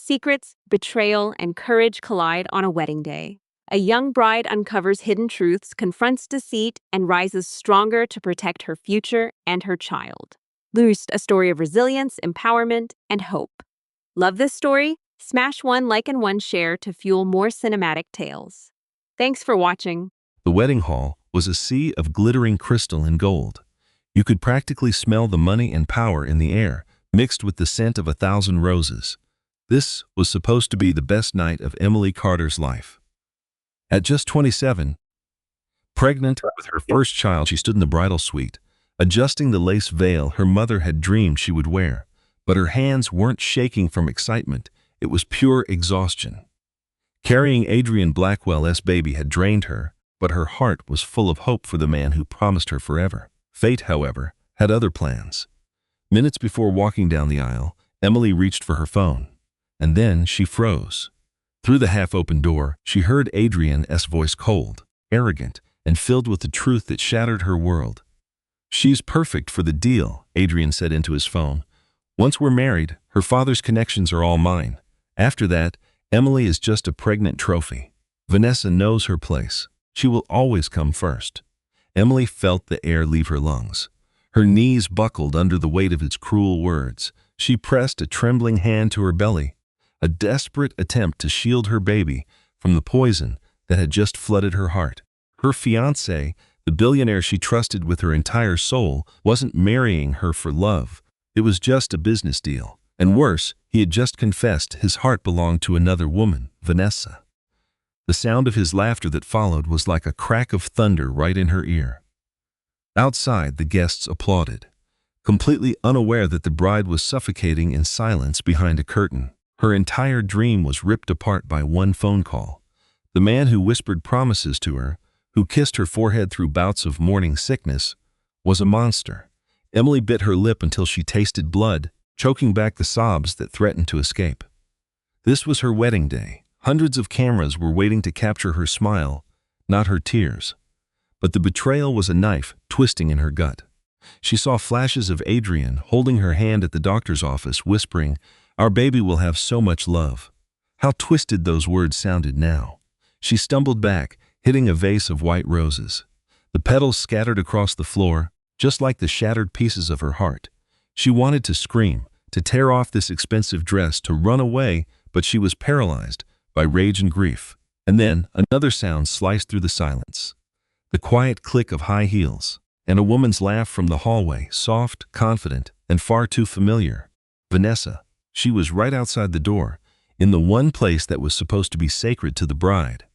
Secrets, betrayal, and courage collide on a wedding day. A young bride uncovers hidden truths, confronts deceit, and rises stronger to protect her future and her child. Lust, a story of resilience, empowerment, and hope. Love this story? Smash one like and one share to fuel more cinematic tales. Thanks for watching. The wedding hall was a sea of glittering crystal and gold. You could practically smell the money and power in the air, mixed with the scent of 1,000 roses. This was supposed to be the best night of Emily Carter's life. At just 27, pregnant with her first child, she stood in the bridal suite, adjusting the lace veil her mother had dreamed she would wear. But her hands weren't shaking from excitement. It was pure exhaustion. Carrying Adrian Blackwell's baby had drained her, but her heart was full of hope for the man who promised her forever. Fate, however, had other plans. Minutes before walking down the aisle, Emily reached for her phone. And then she froze. Through the half-open door, she heard Adrian's voice, cold, arrogant, and filled with the truth that shattered her world. "She's perfect for the deal," Adrian said into his phone. "Once we're married, her father's connections are all mine. After that, Emily is just a pregnant trophy. Vanessa knows her place. She will always come first." Emily felt the air leave her lungs. Her knees buckled under the weight of its cruel words. She pressed a trembling hand to her belly, a desperate attempt to shield her baby from the poison that had just flooded her heart. Her fiancé, the billionaire she trusted with her entire soul, wasn't marrying her for love. It was just a business deal. And worse, he had just confessed his heart belonged to another woman, Vanessa. The sound of his laughter that followed was like a crack of thunder right in her ear. Outside, the guests applauded, completely unaware that the bride was suffocating in silence behind a curtain. Her entire dream was ripped apart by one phone call. The man who whispered promises to her, who kissed her forehead through bouts of morning sickness, was a monster. Emily bit her lip until she tasted blood, choking back the sobs that threatened to escape. This was her wedding day. Hundreds of cameras were waiting to capture her smile, not her tears. But the betrayal was a knife twisting in her gut. She saw flashes of Adrian holding her hand at the doctor's office, whispering, "Our baby will have so much love." How twisted those words sounded now. She stumbled back, hitting a vase of white roses. The petals scattered across the floor, just like the shattered pieces of her heart. She wanted to scream, to tear off this expensive dress, to run away, but she was paralyzed by rage and grief. And then another sound sliced through the silence. The quiet click of high heels, and a woman's laugh from the hallway, soft, confident, and far too familiar. Vanessa. She was right outside the door, in the one place that was supposed to be sacred to the bride.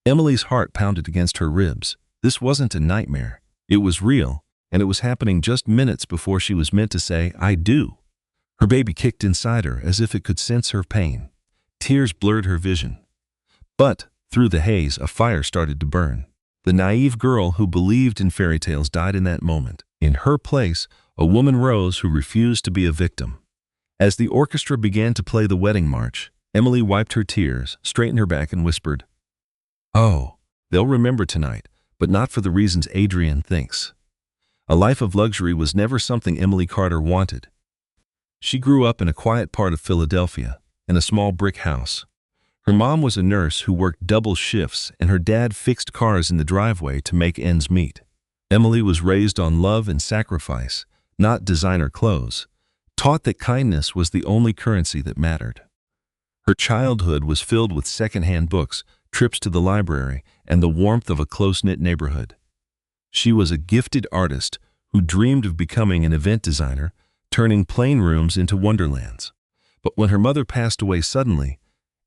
Emily's heart pounded against her ribs. This wasn't a nightmare. It was real, and it was happening just minutes before she was meant to say, "I do." Her baby kicked inside her as if it could sense her pain. Tears blurred her vision. But through the haze, a fire started to burn. The naive girl who believed in fairy tales died in that moment. In her place, a woman rose who refused to be a victim. As the orchestra began to play the wedding march, Emily wiped her tears, straightened her back, and whispered, "Oh, they'll remember tonight, but not for the reasons Adrian thinks." A life of luxury was never something Emily Carter wanted. She grew up in a quiet part of Philadelphia, in a small brick house. Her mom was a nurse who worked double shifts, and her dad fixed cars in the driveway to make ends meet. Emily was raised on love and sacrifice, not designer clothes, taught that kindness was the only currency that mattered. Her childhood was filled with secondhand books, trips to the library, and the warmth of a close-knit neighborhood. She was a gifted artist who dreamed of becoming an event designer, turning plain rooms into wonderlands. But when her mother passed away suddenly,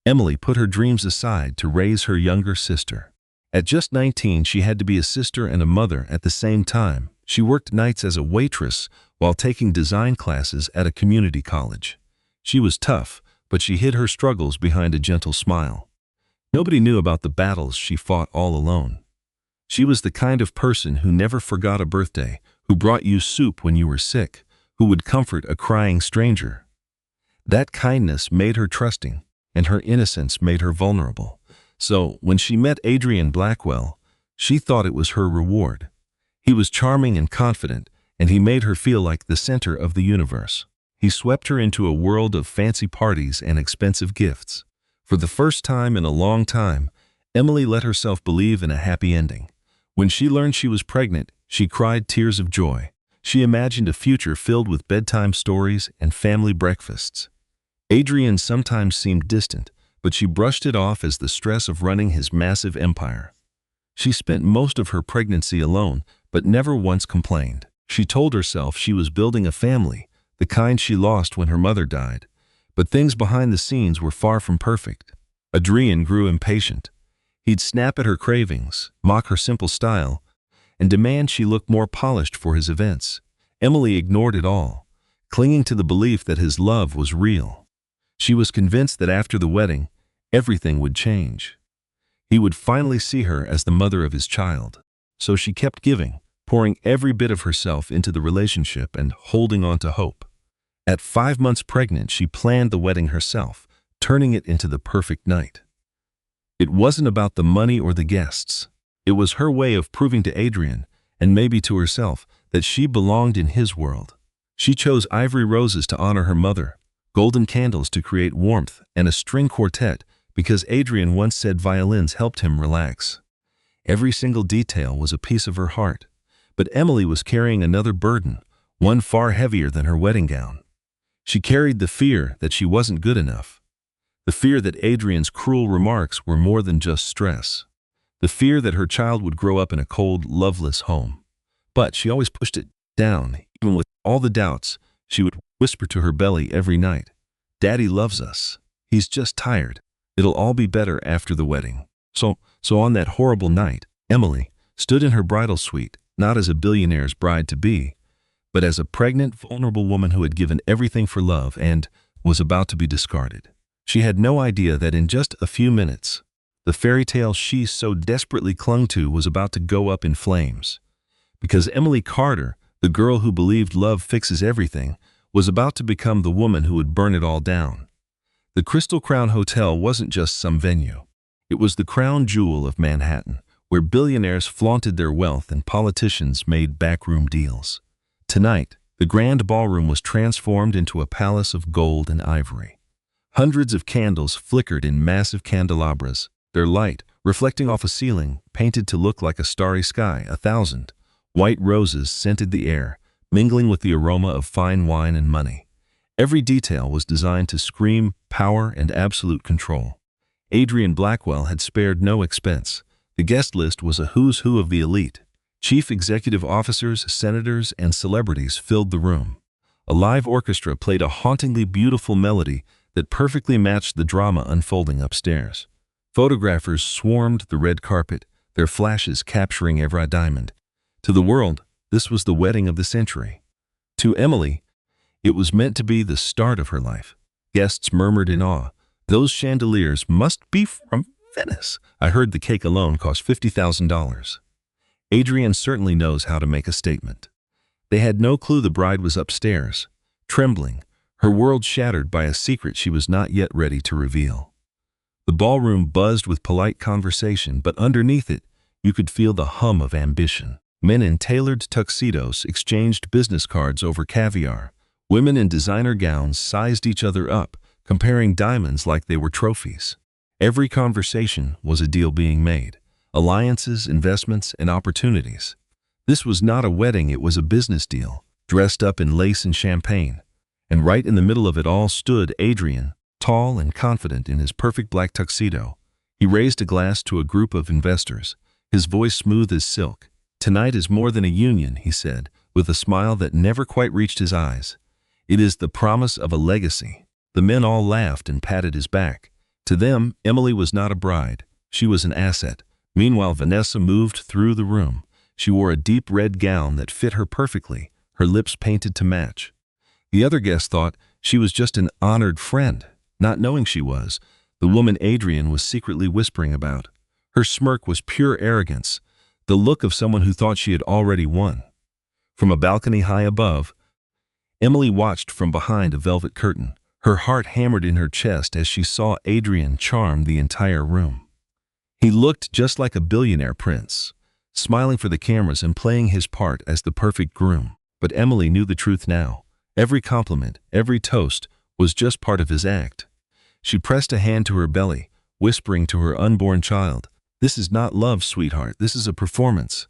Emily put her dreams aside to raise her younger sister. At just 19, she had to be a sister and a mother at the same time. She worked nights as a waitress while taking design classes at a community college. She was tough, but she hid her struggles behind a gentle smile. Nobody knew about the battles she fought all alone. She was the kind of person who never forgot a birthday, who brought you soup when you were sick, who would comfort a crying stranger. That kindness made her trusting, and her innocence made her vulnerable. So when she met Adrian Blackwell, she thought it was her reward. He was charming and confident, and he made her feel like the center of the universe. He swept her into a world of fancy parties and expensive gifts. For the first time in a long time, Emily let herself believe in a happy ending. When she learned she was pregnant, she cried tears of joy. She imagined a future filled with bedtime stories and family breakfasts. Adrian sometimes seemed distant, but she brushed it off as the stress of running his massive empire. She spent most of her pregnancy alone, but never once complained. She told herself she was building a family, the kind she lost when her mother died. But things behind the scenes were far from perfect. Adrian grew impatient. He'd snap at her cravings, mock her simple style, and demand she look more polished for his events. Emily ignored it all, clinging to the belief that his love was real. She was convinced that after the wedding, everything would change. He would finally see her as the mother of his child. So she kept giving, pouring every bit of herself into the relationship and holding on to hope. At 5 months pregnant, she planned the wedding herself, turning it into the perfect night. It wasn't about the money or the guests. It was her way of proving to Adrian, and maybe to herself, that she belonged in his world. She chose ivory roses to honor her mother, golden candles to create warmth, and a string quartet because Adrian once said violins helped him relax. Every single detail was a piece of her heart. But Emily was carrying another burden, one far heavier than her wedding gown. She carried the fear that she wasn't good enough. The fear that Adrian's cruel remarks were more than just stress. The fear that her child would grow up in a cold, loveless home. But she always pushed it down. Even with all the doubts, she would whisper to her belly every night, "Daddy loves us. He's just tired. It'll all be better after the wedding." So on that horrible night, Emily stood in her bridal suite, not as a billionaire's bride-to-be, but as a pregnant, vulnerable woman who had given everything for love and was about to be discarded. She had no idea that in just a few minutes, the fairy tale she so desperately clung to was about to go up in flames. Because Emily Carter, the girl who believed love fixes everything, was about to become the woman who would burn it all down. The Crystal Crown Hotel wasn't just some venue. It was the crown jewel of Manhattan, where billionaires flaunted their wealth and politicians made backroom deals. Tonight, the grand ballroom was transformed into a palace of gold and ivory. Hundreds of candles flickered in massive candelabras, their light reflecting off a ceiling painted to look like a starry sky. 1,000 white roses scented the air, mingling with the aroma of fine wine and money. Every detail was designed to scream power and absolute control. Adrian Blackwell had spared no expense. The guest list was a who's who of the elite. Chief executive officers, senators, and celebrities filled the room. A live orchestra played a hauntingly beautiful melody that perfectly matched the drama unfolding upstairs. Photographers swarmed the red carpet, their flashes capturing every diamond. To the world, this was the wedding of the century. To Emily, it was meant to be the start of her life. Guests murmured in awe, "Those chandeliers must be from Venice. I heard the cake alone cost $50,000. Adrian certainly knows how to make a statement. They had no clue the bride was upstairs, trembling, her world shattered by a secret she was not yet ready to reveal. The ballroom buzzed with polite conversation, but underneath it, you could feel the hum of ambition. Men in tailored tuxedos exchanged business cards over caviar. Women in designer gowns sized each other up, comparing diamonds like they were trophies. Every conversation was a deal being made. Alliances, investments, and opportunities. This was not a wedding, it was a business deal, dressed up in lace and champagne. And right in the middle of it all stood Adrian, tall and confident in his perfect black tuxedo. He raised a glass to a group of investors, his voice smooth as silk. "Tonight is more than a union," he said, with a smile that never quite reached his eyes. "It is the promise of a legacy." The men all laughed and patted his back. To them, Emily was not a bride. She was an asset. Meanwhile, Vanessa moved through the room. She wore a deep red gown that fit her perfectly, her lips painted to match. The other guests thought she was just an honored friend, not knowing she was the woman Adrian was secretly whispering about. Her smirk was pure arrogance, the look of someone who thought she had already won. From a balcony high above, Emily watched from behind a velvet curtain. Her heart hammered in her chest as she saw Adrian charm the entire room. He looked just like a billionaire prince, smiling for the cameras and playing his part as the perfect groom. But Emily knew the truth now. Every compliment, every toast was just part of his act. She pressed a hand to her belly, whispering to her unborn child, "This is not love, sweetheart. This is a performance."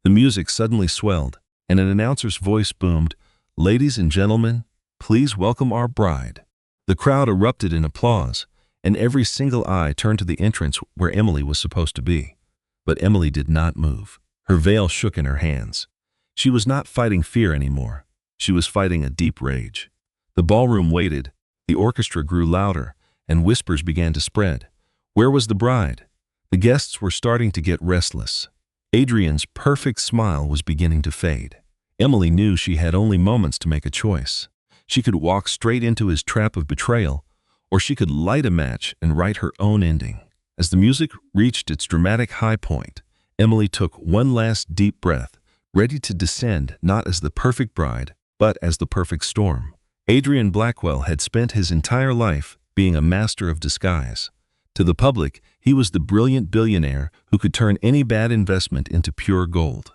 The music suddenly swelled, and an announcer's voice boomed, "Ladies and gentlemen, please welcome our bride." The crowd erupted in applause, and every single eye turned to the entrance where Emily was supposed to be. But Emily did not move. Her veil shook in her hands. She was not fighting fear anymore. She was fighting a deep rage. The ballroom waited, the orchestra grew louder, and whispers began to spread. Where was the bride? The guests were starting to get restless. Adrian's perfect smile was beginning to fade. Emily knew she had only moments to make a choice. She could walk straight into his trap of betrayal, or she could light a match and write her own ending. As the music reached its dramatic high point, Emily took one last deep breath, ready to descend not as the perfect bride, but as the perfect storm. Adrian Blackwell had spent his entire life being a master of disguise. To the public, he was the brilliant billionaire who could turn any bad investment into pure gold.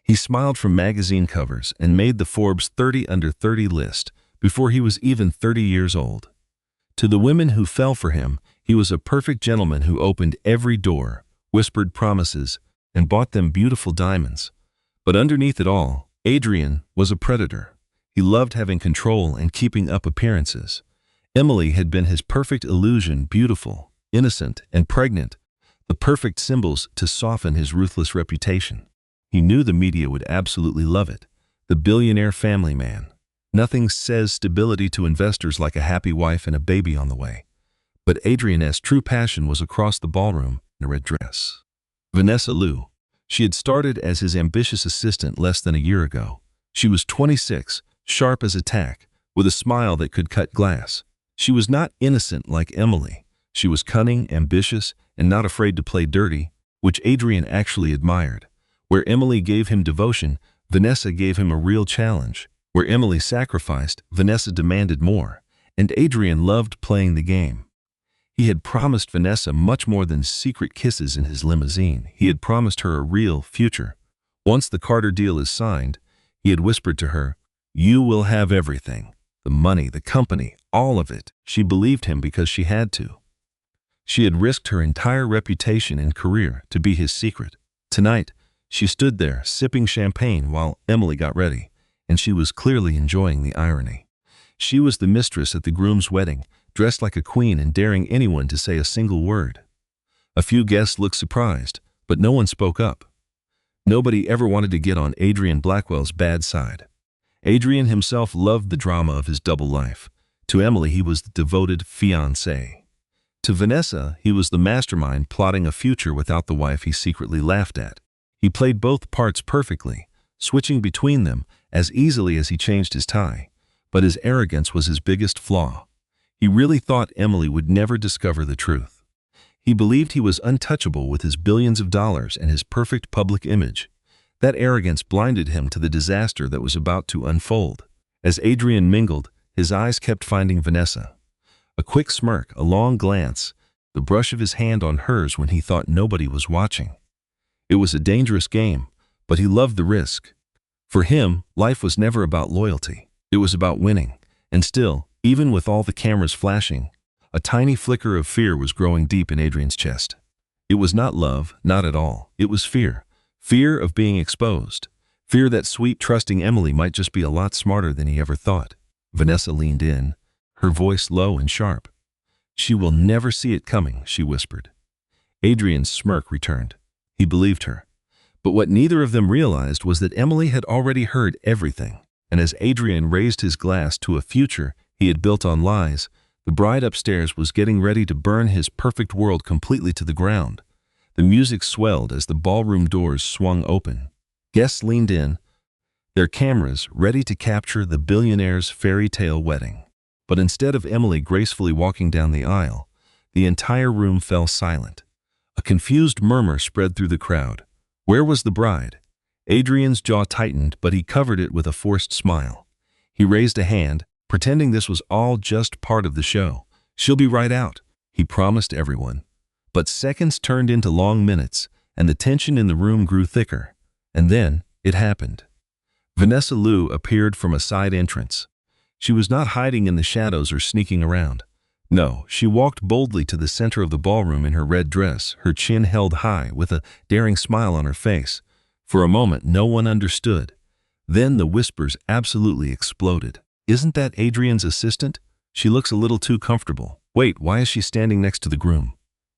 He smiled from magazine covers and made the Forbes 30 Under 30 list before he was even 30 years old. To the women who fell for him, he was a perfect gentleman who opened every door, whispered promises, and bought them beautiful diamonds. But underneath it all, Adrian was a predator. He loved having control and keeping up appearances. Emily had been his perfect illusion, beautiful, innocent, and pregnant, the perfect symbols to soften his ruthless reputation. He knew the media would absolutely love it. The billionaire family man. Nothing says stability to investors like a happy wife and a baby on the way. But Adrian's true passion was across the ballroom in a red dress. Vanessa Liu. She had started as his ambitious assistant less than a year ago. She was 26, sharp as a tack, with a smile that could cut glass. She was not innocent like Emily. She was cunning, ambitious, and not afraid to play dirty, which Adrian actually admired. Where Emily gave him devotion, Vanessa gave him a real challenge. Where Emily sacrificed, Vanessa demanded more, and Adrian loved playing the game. He had promised Vanessa much more than secret kisses in his limousine. He had promised her a real future. Once the Carter deal is signed, he had whispered to her, "You will have everything. The money, the company, all of it." She believed him because she had to. She had risked her entire reputation and career to be his secret. Tonight, she stood there, sipping champagne while Emily got ready, and she was clearly enjoying the irony. She was the mistress at the groom's wedding, dressed like a queen and daring anyone to say a single word. A few guests looked surprised, but no one spoke up. Nobody ever wanted to get on Adrian Blackwell's bad side. Adrian himself loved the drama of his double life. To Emily, he was the devoted fiancé. To Vanessa, he was the mastermind plotting a future without the wife he secretly laughed at. He played both parts perfectly, switching between them as easily as he changed his tie. But his arrogance was his biggest flaw. He really thought Emily would never discover the truth. He believed he was untouchable with his billions of dollars and his perfect public image. That arrogance blinded him to the disaster that was about to unfold. As Adrian mingled, his eyes kept finding Vanessa. A quick smirk, a long glance, the brush of his hand on hers when he thought nobody was watching. It was a dangerous game, but he loved the risk. For him, life was never about loyalty. It was about winning. And still, even with all the cameras flashing, a tiny flicker of fear was growing deep in Adrian's chest. It was not love, not at all. It was fear. Fear of being exposed. Fear that sweet, trusting Emily might just be a lot smarter than he ever thought. Vanessa leaned in, her voice low and sharp. "She will never see it coming," she whispered. Adrian's smirk returned. He believed her. But what neither of them realized was that Emily had already heard everything. And as Adrian raised his glass to a future he had built on lies, the bride upstairs was getting ready to burn his perfect world completely to the ground. The music swelled as the ballroom doors swung open. Guests leaned in, their cameras ready to capture the billionaire's fairy tale wedding. But instead of Emily gracefully walking down the aisle, the entire room fell silent. A confused murmur spread through the crowd. Where was the bride? Adrian's jaw tightened, but he covered it with a forced smile. He raised a hand, pretending this was all just part of the show. "She'll be right out," he promised everyone. But seconds turned into long minutes, and the tension in the room grew thicker. And then it happened. Vanessa Liu appeared from a side entrance. She was not hiding in the shadows or sneaking around. No, she walked boldly to the center of the ballroom in her red dress, her chin held high, with a daring smile on her face. For a moment, no one understood. Then the whispers absolutely exploded. "Isn't that Adrian's assistant? She looks a little too comfortable. Wait, why is she standing next to the groom?"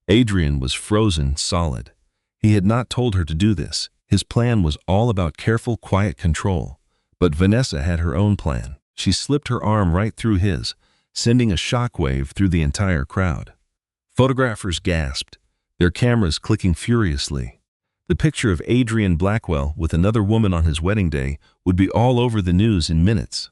Adrian was frozen solid. He had not told her to do this. His plan was all about careful, quiet control. But Vanessa had her own plan. She slipped her arm right through his, sending a shockwave through the entire crowd. Photographers gasped, their cameras clicking furiously. The picture of Adrian Blackwell with another woman on his wedding day would be all over the news in minutes.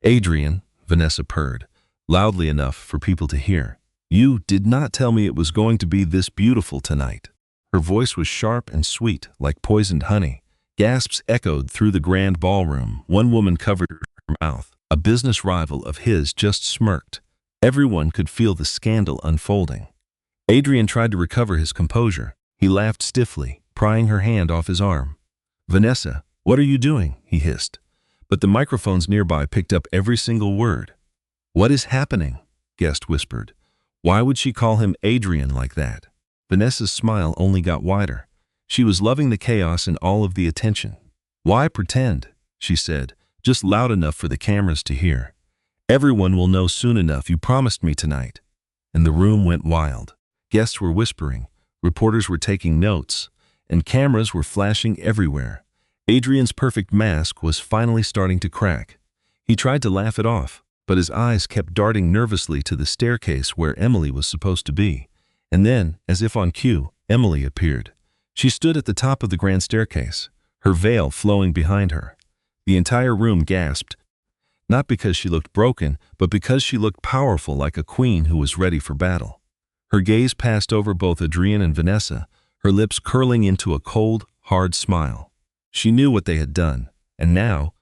"Adrian," Vanessa purred, loudly enough for people to hear, "you did not tell me it was going to be this beautiful tonight." Her voice was sharp and sweet, like poisoned honey. Gasps echoed through the grand ballroom. One woman covered her mouth. A business rival of his just smirked. Everyone could feel the scandal unfolding. Adrian tried to recover his composure. He laughed stiffly, prying her hand off his arm. "Vanessa, what are you doing?" he hissed. But the microphones nearby picked up every single word. "What is happening?" Guest whispered. Why would she call him Adrian like that? Vanessa's smile only got wider. She was loving the chaos and all of the attention. "Why pretend?" she said, just loud enough for the cameras to hear. "Everyone will know soon enough you promised me tonight." And the room went wild. Guests were whispering, reporters were taking notes, and cameras were flashing everywhere. Adrian's perfect mask was finally starting to crack. He tried to laugh it off, but his eyes kept darting nervously to the staircase where Emily was supposed to be. And then, as if on cue, Emily appeared. She stood at the top of the grand staircase, her veil flowing behind her. The entire room gasped, not because she looked broken, but because she looked powerful, like a queen who was ready for battle. Her gaze passed over both Adrian and Vanessa, her lips curling into a cold, hard smile. She knew what they had done, and now,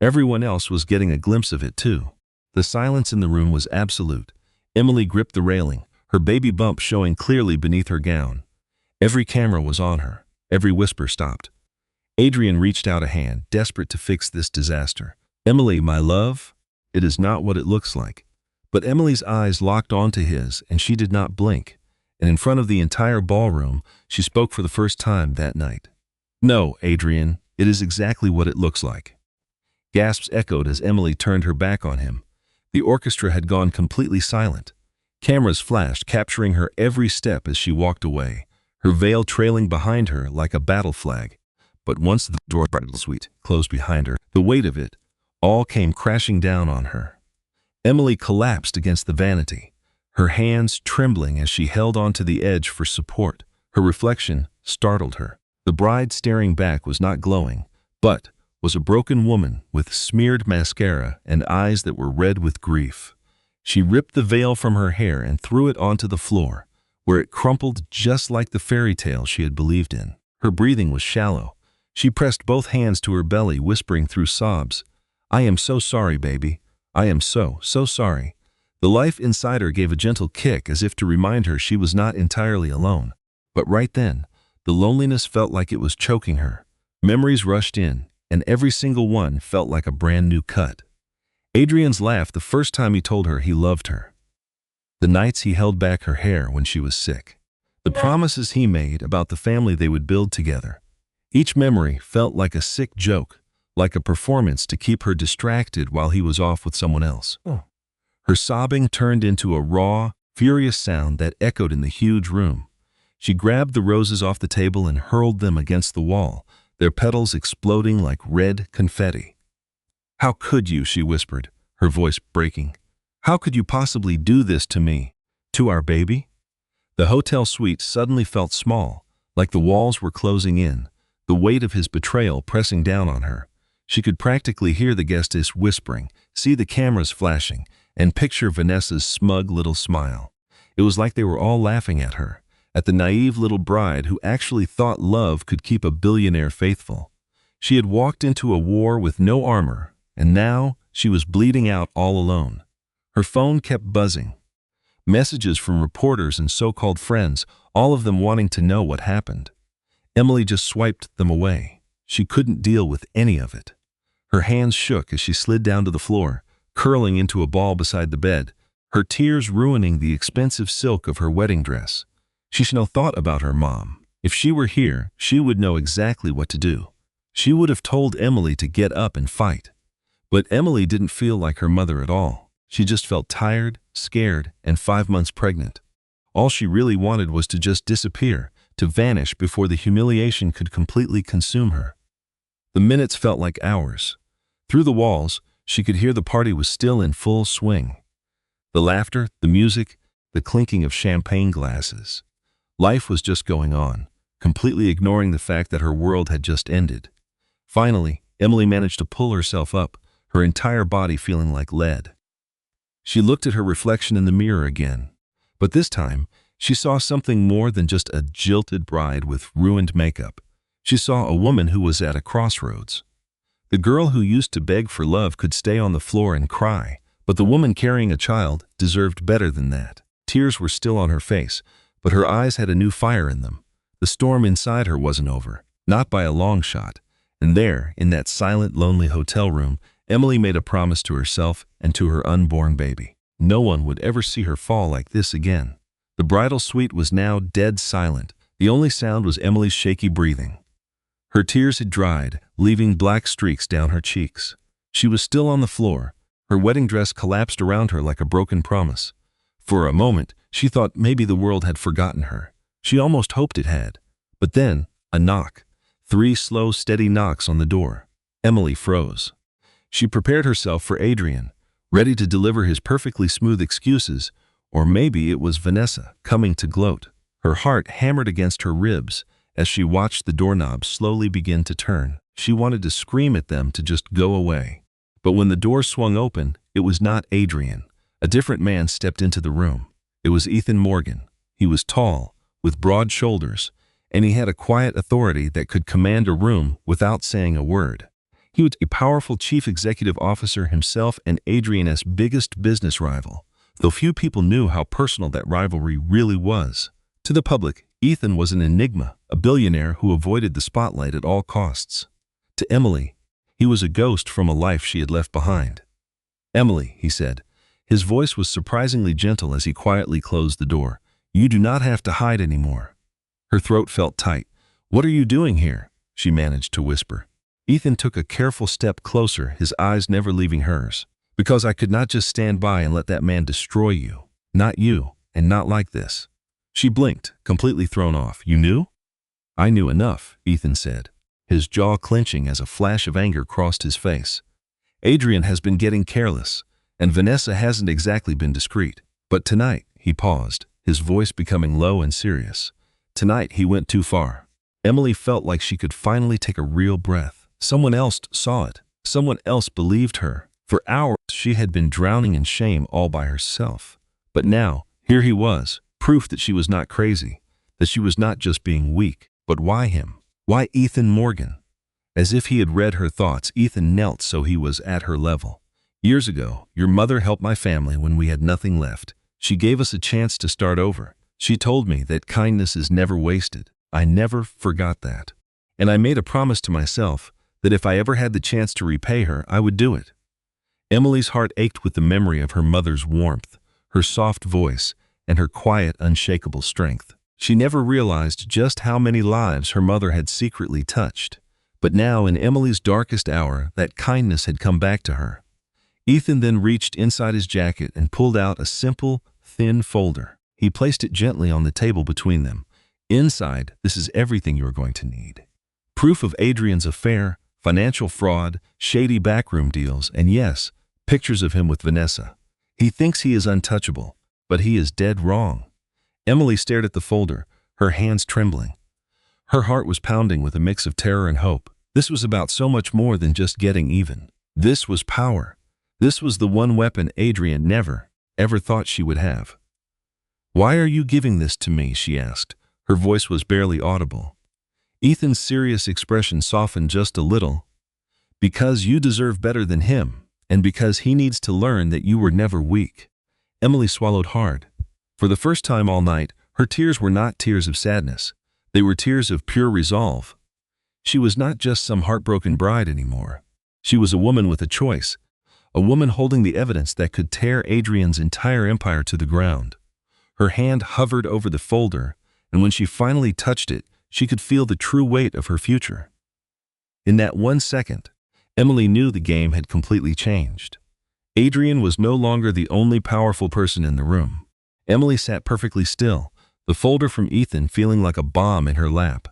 everyone else was getting a glimpse of it too. The silence in the room was absolute. Emily gripped the railing, her baby bump showing clearly beneath her gown. Every camera was on her. Every whisper stopped. Adrian reached out a hand, desperate to fix this disaster. "Emily, my love, it is not what it looks like." But Emily's eyes locked onto his, and she did not blink. And in front of the entire ballroom, she spoke for the first time that night. "No, Adrian, it is exactly what it looks like." Gasps echoed as Emily turned her back on him. The orchestra had gone completely silent. Cameras flashed, capturing her every step as she walked away, her veil trailing behind her like a battle flag. But once the door of the bridal suite closed behind her, the weight of it all came crashing down on her. Emily collapsed against the vanity, her hands trembling as she held onto the edge for support. Her reflection startled her. The bride staring back was not glowing, but was a broken woman with smeared mascara and eyes that were red with grief. She ripped the veil from her hair and threw it onto the floor, where it crumpled just like the fairy tale she had believed in. Her breathing was shallow. She pressed both hands to her belly, whispering through sobs, "I am so sorry, baby. I am so sorry." The life inside her gave a gentle kick as if to remind her she was not entirely alone. But right then, the loneliness felt like it was choking her. Memories rushed in, and every single one felt like a brand new cut. Adrian's laugh the first time he told her he loved her. The nights he held back her hair when she was sick. The promises he made about the family they would build together. Each memory felt like a sick joke, like a performance to keep her distracted while he was off with someone else. Her sobbing turned into a raw, furious sound that echoed in the huge room. She grabbed the roses off the table and hurled them against the wall, their petals exploding like red confetti. "How could you?" she whispered, her voice breaking. "How could you possibly do this to me? To our baby?" The hotel suite suddenly felt small, like the walls were closing in, the weight of his betrayal pressing down on her. She could practically hear the guestess whispering, see the cameras flashing, and picture Vanessa's smug little smile. It was like they were all laughing at her, at the naive little bride who actually thought love could keep a billionaire faithful. She had walked into a war with no armor, and now she was bleeding out all alone. Her phone kept buzzing. Messages from reporters and so-called friends, all of them wanting to know what happened. Emily just swiped them away. She couldn't deal with any of it. Her hands shook as she slid down to the floor, curling into a ball beside the bed, her tears ruining the expensive silk of her wedding dress. She now thought about her mom. If she were here, she would know exactly what to do. She would have told Emily to get up and fight. But Emily didn't feel like her mother at all. She just felt tired, scared, and 5 months pregnant. All she really wanted was to just disappear, to vanish before the humiliation could completely consume her. The minutes felt like hours. Through the walls, she could hear the party was still in full swing. The laughter, the music, the clinking of champagne glasses. Life was just going on, completely ignoring the fact that her world had just ended. Finally, Emily managed to pull herself up, her entire body feeling like lead. She looked at her reflection in the mirror again, but this time, she saw something more than just a jilted bride with ruined makeup. She saw a woman who was at a crossroads. The girl who used to beg for love could stay on the floor and cry, but the woman carrying a child deserved better than that. Tears were still on her face, but her eyes had a new fire in them. The storm inside her wasn't over, not by a long shot. And there, in that silent, lonely hotel room, Emily made a promise to herself and to her unborn baby. No one would ever see her fall like this again. The bridal suite was now dead silent. The only sound was Emily's shaky breathing. Her tears had dried, leaving black streaks down her cheeks. She was still on the floor. Her wedding dress collapsed around her like a broken promise. For a moment, she thought maybe the world had forgotten her. She almost hoped it had. But then, a knock. 3 slow, steady knocks on the door. Emily froze. She prepared herself for Adrian, ready to deliver his perfectly smooth excuses, or maybe it was Vanessa coming to gloat. Her heart hammered against her ribs as she watched the doorknob slowly begin to turn. She wanted to scream at them to just go away. But when the door swung open, it was not Adrian. A different man stepped into the room. It was Ethan Morgan. He was tall, with broad shoulders, and he had a quiet authority that could command a room without saying a word. He was a powerful chief executive officer himself and Adrian's biggest business rival, though few people knew how personal that rivalry really was. To the public, Ethan was an enigma, a billionaire who avoided the spotlight at all costs. To Emily, he was a ghost from a life she had left behind. "Emily," he said. His voice was surprisingly gentle as he quietly closed the door. "You do not have to hide anymore." Her throat felt tight. "What are you doing here?" she managed to whisper. Ethan took a careful step closer, his eyes never leaving hers. "Because I could not just stand by and let that man destroy you. Not you, and not like this." She blinked, completely thrown off. "You knew?" "I knew enough," Ethan said, his jaw clenching as a flash of anger crossed his face. "Adrian has been getting careless, and Vanessa hasn't exactly been discreet. But tonight," he paused, his voice becoming low and serious. "Tonight he went too far." Emily felt like she could finally take a real breath. Someone else saw it. Someone else believed her. For hours she had been drowning in shame all by herself. But now, here he was, proof that she was not crazy, that she was not just being weak. But why him? Why Ethan Morgan? As if he had read her thoughts, Ethan knelt so he was at her level. "Years ago, your mother helped my family when we had nothing left. She gave us a chance to start over. She told me that kindness is never wasted. I never forgot that. And I made a promise to myself that if I ever had the chance to repay her, I would do it." Emily's heart ached with the memory of her mother's warmth, her soft voice, and her quiet, unshakable strength. She never realized just how many lives her mother had secretly touched. But now, in Emily's darkest hour, that kindness had come back to her. Ethan then reached inside his jacket and pulled out a simple, thin folder. He placed it gently on the table between them. "Inside, this is everything you are going to need. Proof of Adrian's affair, financial fraud, shady backroom deals, and yes, pictures of him with Vanessa. He thinks he is untouchable, but he is dead wrong." Emily stared at the folder, her hands trembling. Her heart was pounding with a mix of terror and hope. This was about so much more than just getting even. This was power. This was the one weapon Adrian never, ever thought she would have. "Why are you giving this to me?" she asked. Her voice was barely audible. Ethan's serious expression softened just a little. "Because you deserve better than him, and because he needs to learn that you were never weak." Emily swallowed hard. For the first time all night, her tears were not tears of sadness. They were tears of pure resolve. She was not just some heartbroken bride anymore. She was a woman with a choice. a woman holding the evidence that could tear Adrian's entire empire to the ground. Her hand hovered over the folder, and when she finally touched it, she could feel the true weight of her future. In that 1 second, Emily knew the game had completely changed. Adrian was no longer the only powerful person in the room. Emily sat perfectly still, the folder from Ethan feeling like a bomb in her lap.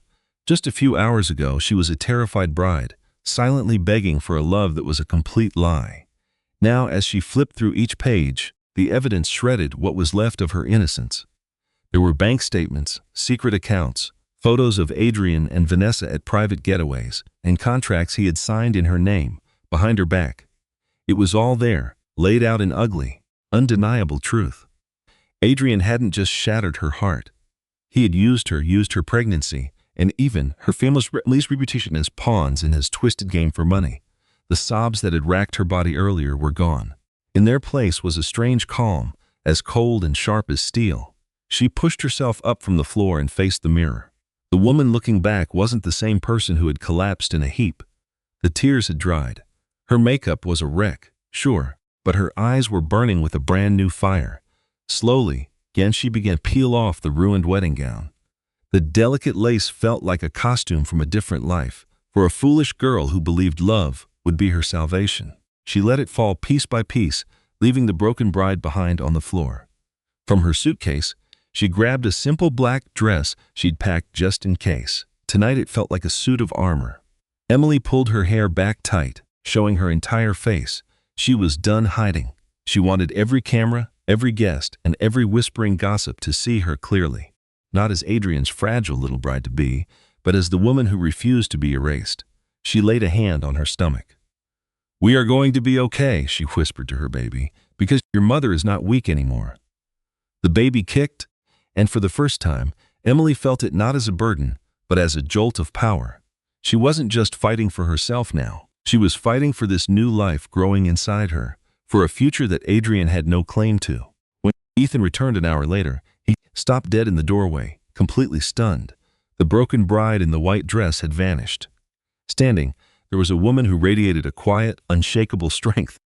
Just a few hours ago, she was a terrified bride, silently begging for a love that was a complete lie. Now, as she flipped through each page, the evidence shredded what was left of her innocence. There were bank statements, secret accounts, photos of Adrian and Vanessa at private getaways, and contracts he had signed in her name, behind her back. It was all there, laid out in ugly, undeniable truth. Adrian hadn't just shattered her heart. He had used her pregnancy, and even her family's reputation as pawns in his twisted game for money. The sobs that had racked her body earlier were gone. In their place was a strange calm, as cold and sharp as steel. She pushed herself up from the floor and faced the mirror. The woman looking back wasn't the same person who had collapsed in a heap. The tears had dried. Her makeup was a wreck, sure, but her eyes were burning with a brand new fire. Slowly, again she began to peel off the ruined wedding gown. The delicate lace felt like a costume from a different life, for a foolish girl who believed love would be her salvation. She let it fall piece by piece, leaving the broken bride behind on the floor. From her suitcase, she grabbed a simple black dress she'd packed just in case. Tonight it felt like a suit of armor. Emily pulled her hair back tight, showing her entire face. She was done hiding. She wanted every camera, every guest, and every whispering gossip to see her clearly. Not as Adrian's fragile little bride-to-be, but as the woman who refused to be erased. She laid a hand on her stomach. "We are going to be okay," she whispered to her baby, "because your mother is not weak anymore." The baby kicked, and for the first time, Emily felt it not as a burden, but as a jolt of power. She wasn't just fighting for herself now. She was fighting for this new life growing inside her, for a future that Adrian had no claim to. When Ethan returned an hour later, he stopped dead in the doorway, completely stunned. The broken bride in the white dress had vanished. Standing, there was a woman who radiated a quiet, unshakable strength.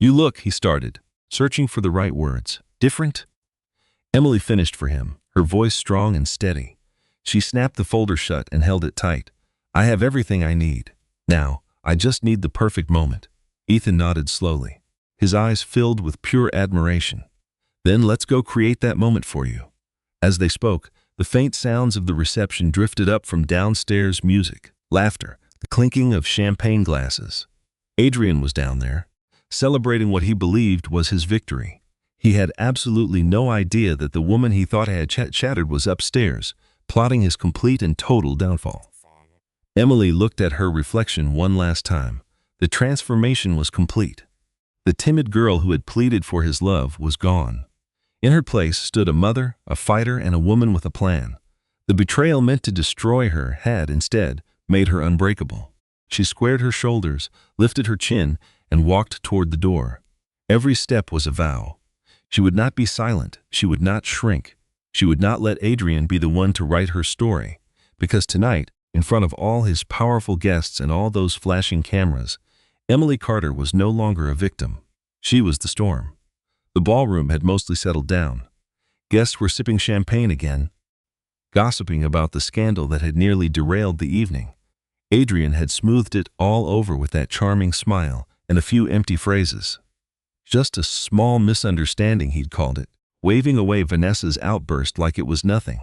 "You look," he started, searching for the right words. "Different?" Emily finished for him, her voice strong and steady. She snapped the folder shut and held it tight. "I have everything I need. Now, I just need the perfect moment." Ethan nodded slowly, his eyes filled with pure admiration. "Then let's go create that moment for you." As they spoke, the faint sounds of the reception drifted up from downstairs: music, laughter, the clinking of champagne glasses. Adrian was down there, celebrating what he believed was his victory. He had absolutely no idea that the woman he thought had shattered was upstairs, plotting his complete and total downfall. Emily looked at her reflection one last time. The transformation was complete. The timid girl who had pleaded for his love was gone. In her place stood a mother, a fighter, and a woman with a plan. The betrayal meant to destroy her had, instead, made her unbreakable. She squared her shoulders, lifted her chin, and walked toward the door. Every step was a vow. She would not be silent. She would not shrink. She would not let Adrian be the one to write her story. Because tonight, in front of all his powerful guests and all those flashing cameras, Emily Carter was no longer a victim. She was the storm. The ballroom had mostly settled down. Guests were sipping champagne again, gossiping about the scandal that had nearly derailed the evening. Adrian had smoothed it all over with that charming smile and a few empty phrases. Just a small misunderstanding, he'd called it, waving away Vanessa's outburst like it was nothing.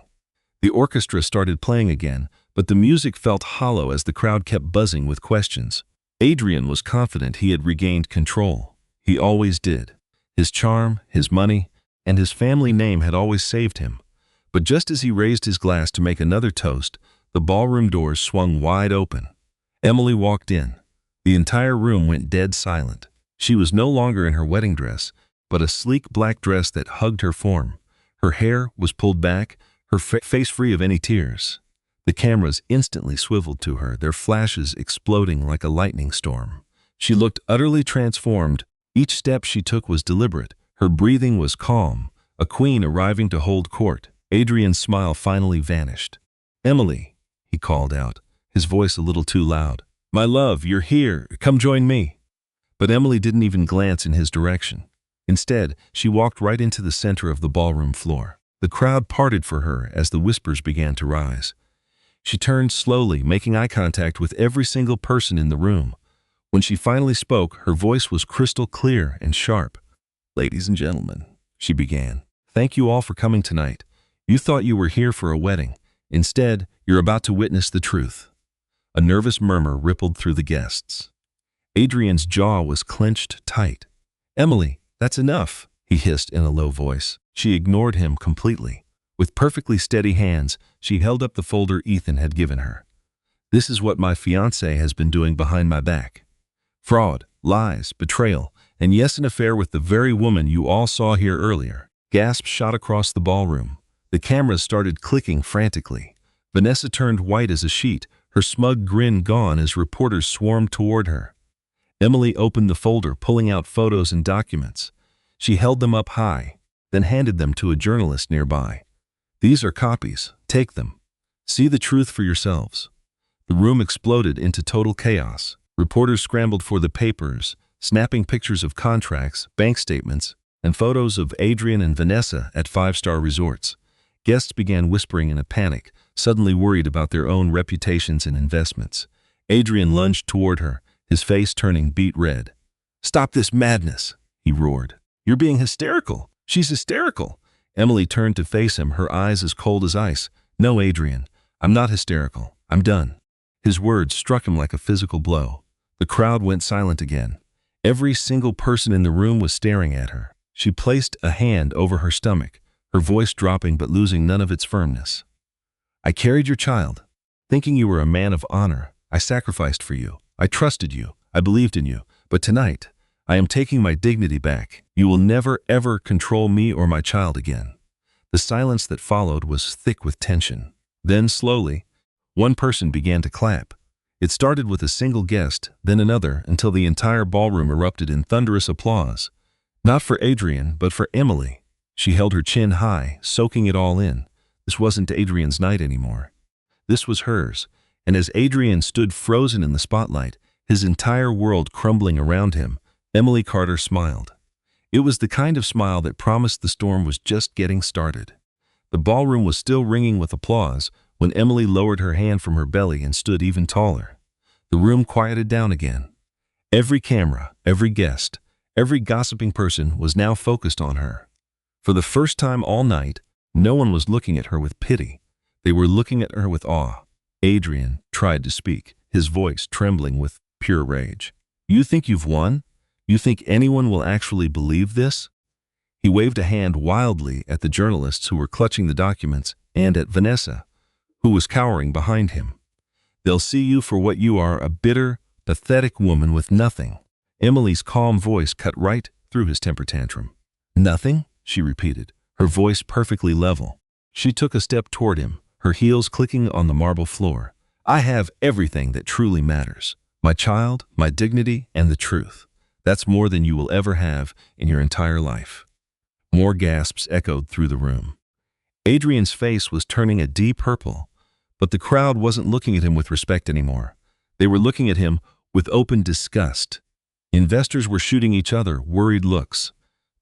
The orchestra started playing again, but the music felt hollow as the crowd kept buzzing with questions. Adrian was confident he had regained control. He always did. His charm, his money, and his family name had always saved him. But just as he raised his glass to make another toast, the ballroom doors swung wide open. Emily walked in. The entire room went dead silent. She was no longer in her wedding dress, but a sleek black dress that hugged her form. Her hair was pulled back, her face free of any tears. The cameras instantly swiveled to her, their flashes exploding like a lightning storm. She looked utterly transformed. Each step she took was deliberate. Her breathing was calm, a queen arriving to hold court. Adrian's smile finally vanished. "Emily," he called out, his voice a little too loud. "My love, you're here. Come join me." But Emily didn't even glance in his direction. Instead, she walked right into the center of the ballroom floor. The crowd parted for her as the whispers began to rise. She turned slowly, making eye contact with every single person in the room. When she finally spoke, her voice was crystal clear and sharp. "Ladies and gentlemen," she began, "thank you all for coming tonight. You thought you were here for a wedding. Instead, you're about to witness the truth." A nervous murmur rippled through the guests. Adrian's jaw was clenched tight. "Emily, that's enough," he hissed in a low voice. She ignored him completely. With perfectly steady hands, she held up the folder Ethan had given her. "This is what my fiancé has been doing behind my back. Fraud, lies, betrayal, and yes, an affair with the very woman you all saw here earlier." Gasps shot across the ballroom. The cameras started clicking frantically. Vanessa turned white as a sheet, her smug grin gone as reporters swarmed toward her. Emily opened the folder, pulling out photos and documents. She held them up high, then handed them to a journalist nearby. "These are copies. Take them. See the truth for yourselves." The room exploded into total chaos. Reporters scrambled for the papers, snapping pictures of contracts, bank statements, and photos of Adrian and Vanessa at five-star resorts. Guests began whispering in a panic, suddenly worried about their own reputations and investments. Adrian lunged toward her, his face turning beet red. "Stop this madness," he roared. "You're being hysterical. She's hysterical." Emily turned to face him, her eyes as cold as ice. "No, Adrian, I'm not hysterical. I'm done." His words struck him like a physical blow. The crowd went silent again. Every single person in the room was staring at her. She placed a hand over her stomach, her voice dropping but losing none of its firmness. "I carried your child. Thinking you were a man of honor, I sacrificed for you. I trusted you. I believed in you. But tonight, I am taking my dignity back. You will never, ever control me or my child again." The silence that followed was thick with tension. Then, slowly, one person began to clap. It started with a single guest, then another, until the entire ballroom erupted in thunderous applause. Not for Adrian, but for Emily. She held her chin high, soaking it all in. This wasn't Adrian's night anymore. This was hers, and as Adrian stood frozen in the spotlight, his entire world crumbling around him, Emily Carter smiled. It was the kind of smile that promised the storm was just getting started. The ballroom was still ringing with applause when Emily lowered her hand from her belly and stood even taller. The room quieted down again. Every camera, every guest, every gossiping person was now focused on her. For the first time all night, no one was looking at her with pity. They were looking at her with awe. Adrian tried to speak, his voice trembling with pure rage. "You think you've won? You think anyone will actually believe this?" He waved a hand wildly at the journalists who were clutching the documents and at Vanessa, who was cowering behind him. "They'll see you for what you are, a bitter, pathetic woman with nothing." Emily's calm voice cut right through his temper tantrum. "Nothing?" she repeated, her voice perfectly level. She took a step toward him, her heels clicking on the marble floor. "I have everything that truly matters. My child, my dignity, and the truth. That's more than you will ever have in your entire life." More gasps echoed through the room. Adrian's face was turning a deep purple, but the crowd wasn't looking at him with respect anymore. They were looking at him with open disgust. Investors were shooting each other worried looks.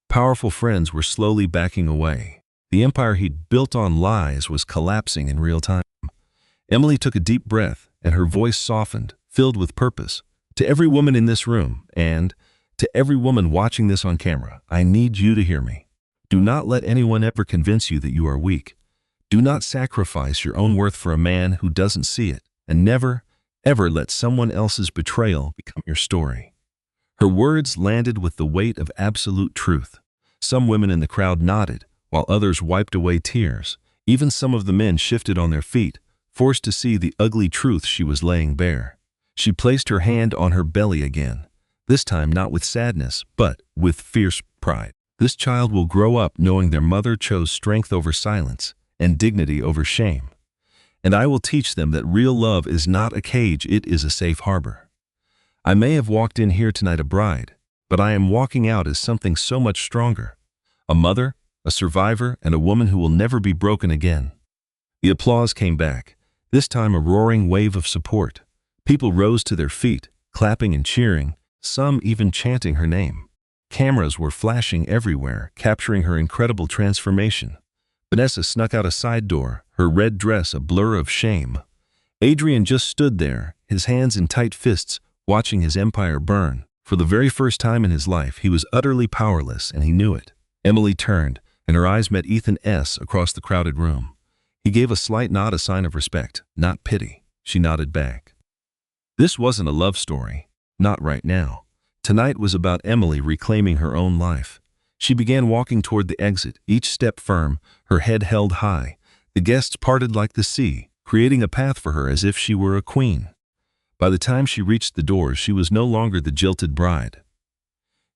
Powerful friends were slowly backing away. The empire he'd built on lies was collapsing in real time. Emily took a deep breath, and her voice softened, filled with purpose. "To every woman in this room, and to every woman watching this on camera, I need you to hear me. Do not let anyone ever convince you that you are weak. Do not sacrifice your own worth for a man who doesn't see it, and never, ever let someone else's betrayal become your story." Her words landed with the weight of absolute truth. Some women in the crowd nodded, while others wiped away tears. Even some of the men shifted on their feet, forced to see the ugly truth she was laying bare. She placed her hand on her belly again, this time not with sadness, but with fierce pride. "This child will grow up knowing their mother chose strength over silence and dignity over shame. And I will teach them that real love is not a cage, it is a safe harbor. I may have walked in here tonight a bride, but I am walking out as something so much stronger. A mother, a survivor, and a woman who will never be broken again." The applause came back, this time a roaring wave of support. People rose to their feet, clapping and cheering, some even chanting her name. Cameras were flashing everywhere, capturing her incredible transformation. Vanessa snuck out a side door, her red dress a blur of shame. Adrian just stood there, his hands in tight fists, watching his empire burn. For the very first time in his life, he was utterly powerless, and he knew it. Emily turned, and her eyes met Ethan S. across the crowded room. He gave a slight nod, a sign of respect, not pity. She nodded back. This wasn't a love story. Not right now. Tonight was about Emily reclaiming her own life. She began walking toward the exit, each step firm, her head held high. The guests parted like the sea, creating a path for her as if she were a queen. By the time she reached the doors, she was no longer the jilted bride.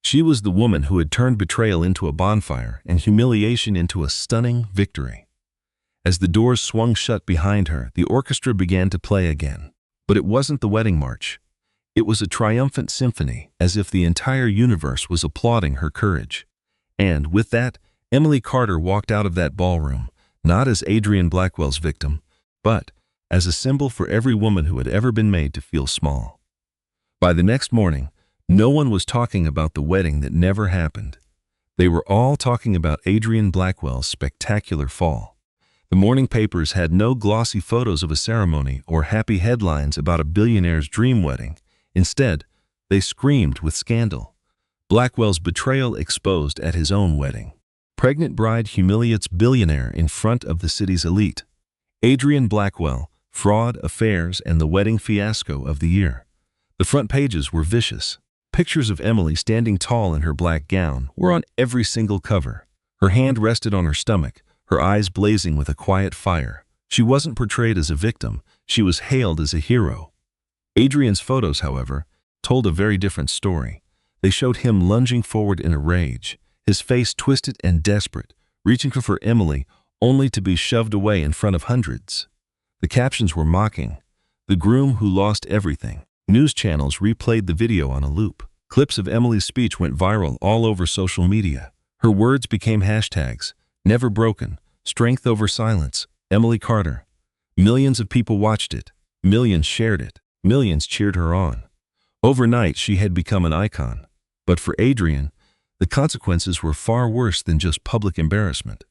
She was the woman who had turned betrayal into a bonfire and humiliation into a stunning victory. As the doors swung shut behind her, the orchestra began to play again. But it wasn't the wedding march. It was a triumphant symphony, as if the entire universe was applauding her courage. And with that, Emily Carter walked out of that ballroom, not as Adrian Blackwell's victim, but as a symbol for every woman who had ever been made to feel small. By the next morning, no one was talking about the wedding that never happened. They were all talking about Adrian Blackwell's spectacular fall. The morning papers had no glossy photos of a ceremony or happy headlines about a billionaire's dream wedding. Instead, they screamed with scandal. Blackwell's betrayal exposed at his own wedding. Pregnant bride humiliates billionaire in front of the city's elite. Adrian Blackwell, fraud, affairs, and the wedding fiasco of the year. The front pages were vicious. Pictures of Emily standing tall in her black gown were on every single cover. Her hand rested on her stomach, her eyes blazing with a quiet fire. She wasn't portrayed as a victim, she was hailed as a hero. Adrian's photos, however, told a very different story. They showed him lunging forward in a rage, his face twisted and desperate, reaching for Emily, only to be shoved away in front of hundreds. The captions were mocking. The groom who lost everything. News channels replayed the video on a loop. Clips of Emily's speech went viral all over social media. Her words became hashtags. Never broken, strength over silence, Emily Carter. Millions of people watched it. Millions shared it. Millions cheered her on. Overnight, she had become an icon. But for Adrian, the consequences were far worse than just public embarrassment.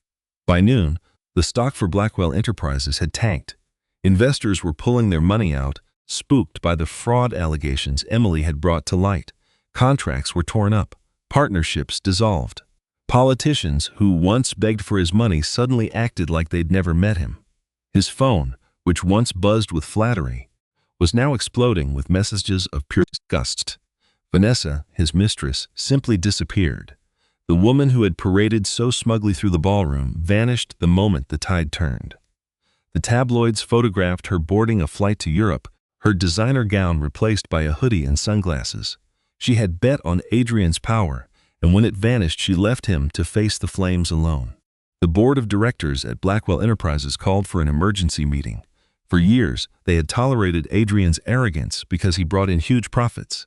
By noon, the stock for Blackwell Enterprises had tanked. Investors were pulling their money out, spooked by the fraud allegations Emily had brought to light. Contracts were torn up. Partnerships dissolved. Politicians who once begged for his money suddenly acted like they'd never met him. His phone, which once buzzed with flattery, was now exploding with messages of pure disgust. Vanessa, his mistress, simply disappeared. The woman who had paraded so smugly through the ballroom vanished the moment the tide turned. The tabloids photographed her boarding a flight to Europe, her designer gown replaced by a hoodie and sunglasses. She had bet on Adrian's power, and when it vanished, she left him to face the flames alone. The board of directors at Blackwell Enterprises called for an emergency meeting. For years, they had tolerated Adrian's arrogance because he brought in huge profits.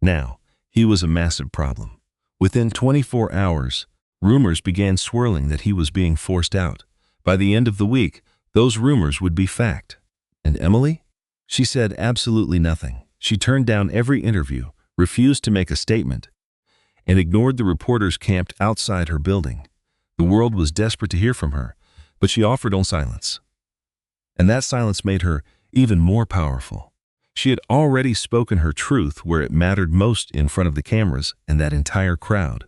Now, he was a massive problem. Within 24 hours, rumors began swirling that he was being forced out. By the end of the week, those rumors would be fact. And Emily? She said absolutely nothing. She turned down every interview, refused to make a statement, and ignored the reporters camped outside her building. The world was desperate to hear from her, but she offered only silence. And that silence made her even more powerful. She had already spoken her truth where it mattered most in front of the cameras and that entire crowd.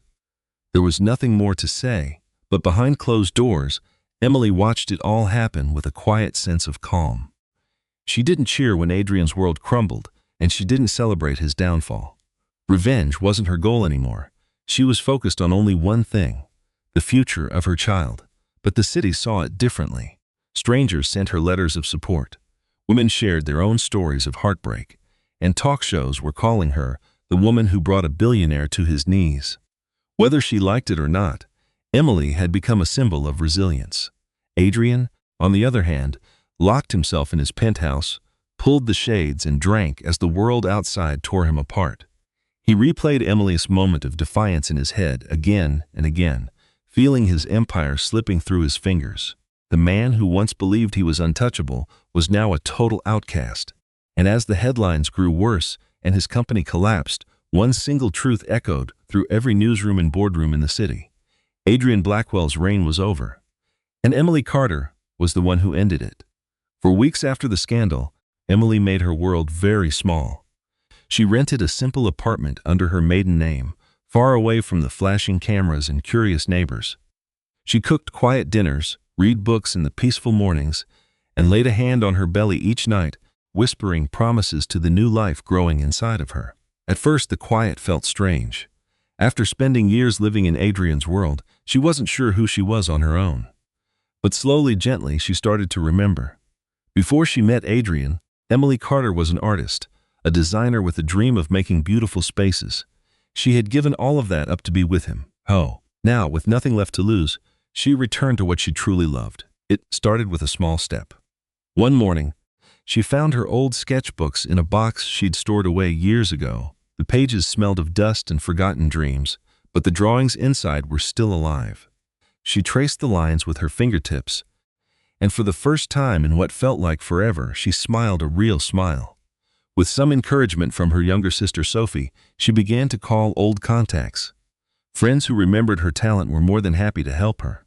There was nothing more to say, but behind closed doors, Emily watched it all happen with a quiet sense of calm. She didn't cheer when Adrian's world crumbled, and she didn't celebrate his downfall. Revenge wasn't her goal anymore. She was focused on only one thing, the future of her child. But the city saw it differently. Strangers sent her letters of support. Women shared their own stories of heartbreak, and talk shows were calling her the woman who brought a billionaire to his knees. Whether she liked it or not, Emily had become a symbol of resilience. Adrian, on the other hand, locked himself in his penthouse, pulled the shades, and drank as the world outside tore him apart. He replayed Emily's moment of defiance in his head again and again, feeling his empire slipping through his fingers. The man who once believed he was untouchable was now a total outcast. And as the headlines grew worse and his company collapsed, One single truth echoed through every newsroom and boardroom in the city. Adrian Blackwell's reign was over, and Emily Carter was the one who ended it. For weeks after the scandal, Emily made her world very small. She rented a simple apartment under her maiden name, far away from the flashing cameras and curious neighbors. She cooked quiet dinners, read books in the peaceful mornings, and laid a hand on her belly each night, whispering promises to the new life growing inside of her. At first, the quiet felt strange. After spending years living in Adrian's world, she wasn't sure who she was on her own. But slowly, gently, she started to remember. Before she met Adrian, Emily Carter was an artist, a designer with a dream of making beautiful spaces. She had given all of that up to be with him. Oh, now, with nothing left to lose, she returned to what she truly loved. It started with a small step. One morning, she found her old sketchbooks in a box she'd stored away years ago. The pages smelled of dust and forgotten dreams, but the drawings inside were still alive. She traced the lines with her fingertips, and for the first time in what felt like forever, she smiled a real smile. With some encouragement from her younger sister Sophie, she began to call old contacts. Friends who remembered her talent were more than happy to help her.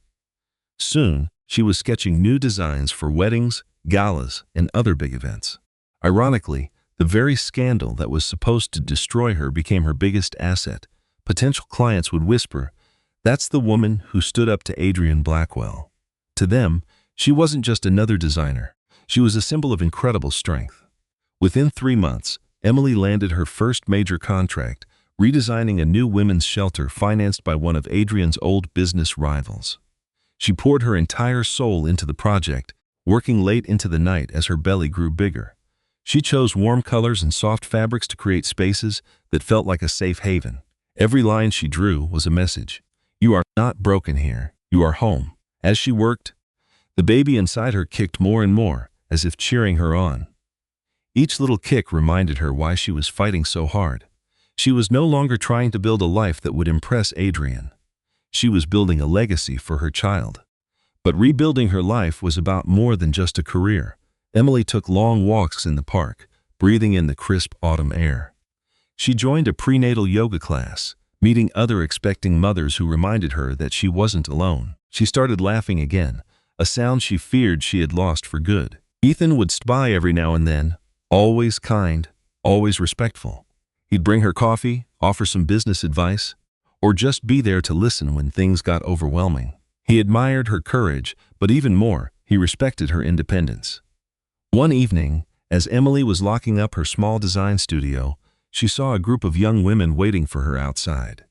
Soon, she was sketching new designs for weddings, galas, and other big events. Ironically, the very scandal that was supposed to destroy her became her biggest asset. Potential clients would whisper, "That's the woman who stood up to Adrian Blackwell." To them, she wasn't just another designer. She was a symbol of incredible strength. Within 3 months, Emily landed her first major contract, redesigning a new women's shelter financed by one of Adrian's old business rivals. She poured her entire soul into the project, working late into the night as her belly grew bigger. She chose warm colors and soft fabrics to create spaces that felt like a safe haven. Every line she drew was a message. "You are not broken here. You are home." As she worked, the baby inside her kicked more and more, as if cheering her on. Each little kick reminded her why she was fighting so hard. She was no longer trying to build a life that would impress Adrian. She was building a legacy for her child. But rebuilding her life was about more than just a career. Emily took long walks in the park, breathing in the crisp autumn air. She joined a prenatal yoga class, meeting other expecting mothers who reminded her that she wasn't alone. She started laughing again, a sound she feared she had lost for good. Ethan would stop by every now and then, always kind, always respectful. He'd bring her coffee, offer some business advice, or just be there to listen when things got overwhelming. He admired her courage, but even more, he respected her independence. One evening, as Emily was locking up her small design studio, she saw a group of young women waiting for her outside.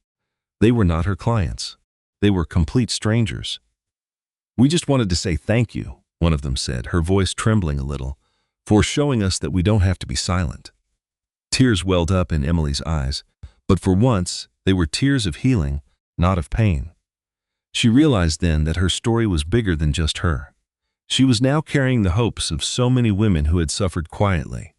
They were not her clients. They were complete strangers. "We just wanted to say thank you," one of them said, her voice trembling a little, "for showing us that we don't have to be silent." Tears welled up in Emily's eyes, but for once, they were tears of healing, not of pain. She realized then that her story was bigger than just her. She was now carrying the hopes of so many women who had suffered quietly.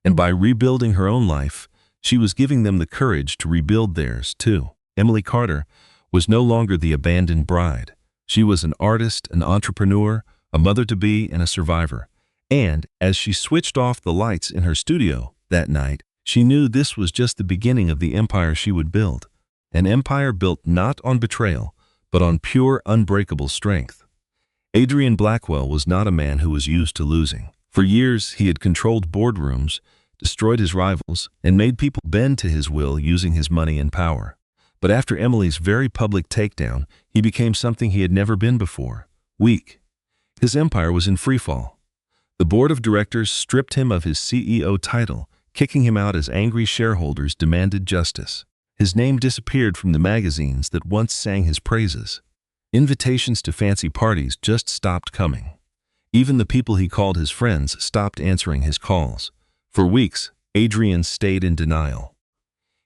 And by rebuilding her own life, she was giving them the courage to rebuild theirs too. Emily Carter was no longer the abandoned bride. She was an artist, an entrepreneur, a mother-to-be, and a survivor. And as she switched off the lights in her studio that night, she knew this was just the beginning of the empire she would build. An empire built not on betrayal, but on pure, unbreakable strength. Adrian Blackwell was not a man who was used to losing. For years, he had controlled boardrooms, destroyed his rivals, and made people bend to his will using his money and power. But after Emily's very public takedown, he became something he had never been before: weak. His empire was in freefall. The board of directors stripped him of his CEO title, kicking him out as angry shareholders demanded justice. His name disappeared from the magazines that once sang his praises. Invitations to fancy parties just stopped coming. Even the people he called his friends stopped answering his calls. For weeks, Adrian stayed in denial.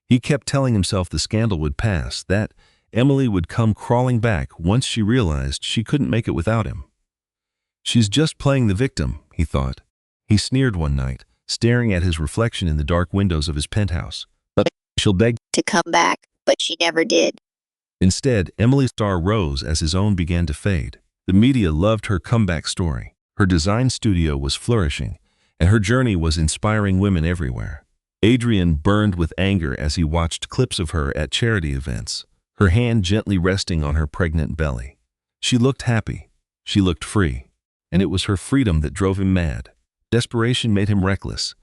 He kept telling himself the scandal would pass, that Emily would come crawling back once she realized she couldn't make it without him. "She's just playing the victim," he thought. He sneered one night, staring at his reflection in the dark windows of his penthouse. "But she'll beg to come back, but she never did." Instead, Emily's star rose as his own began to fade. The media loved her comeback story. Her design studio was flourishing, and her journey was inspiring women everywhere. Adrian burned with anger as he watched clips of her at charity events, her hand gently resting on her pregnant belly. She looked happy. She looked free. And it was her freedom that drove him mad. Desperation made him reckless.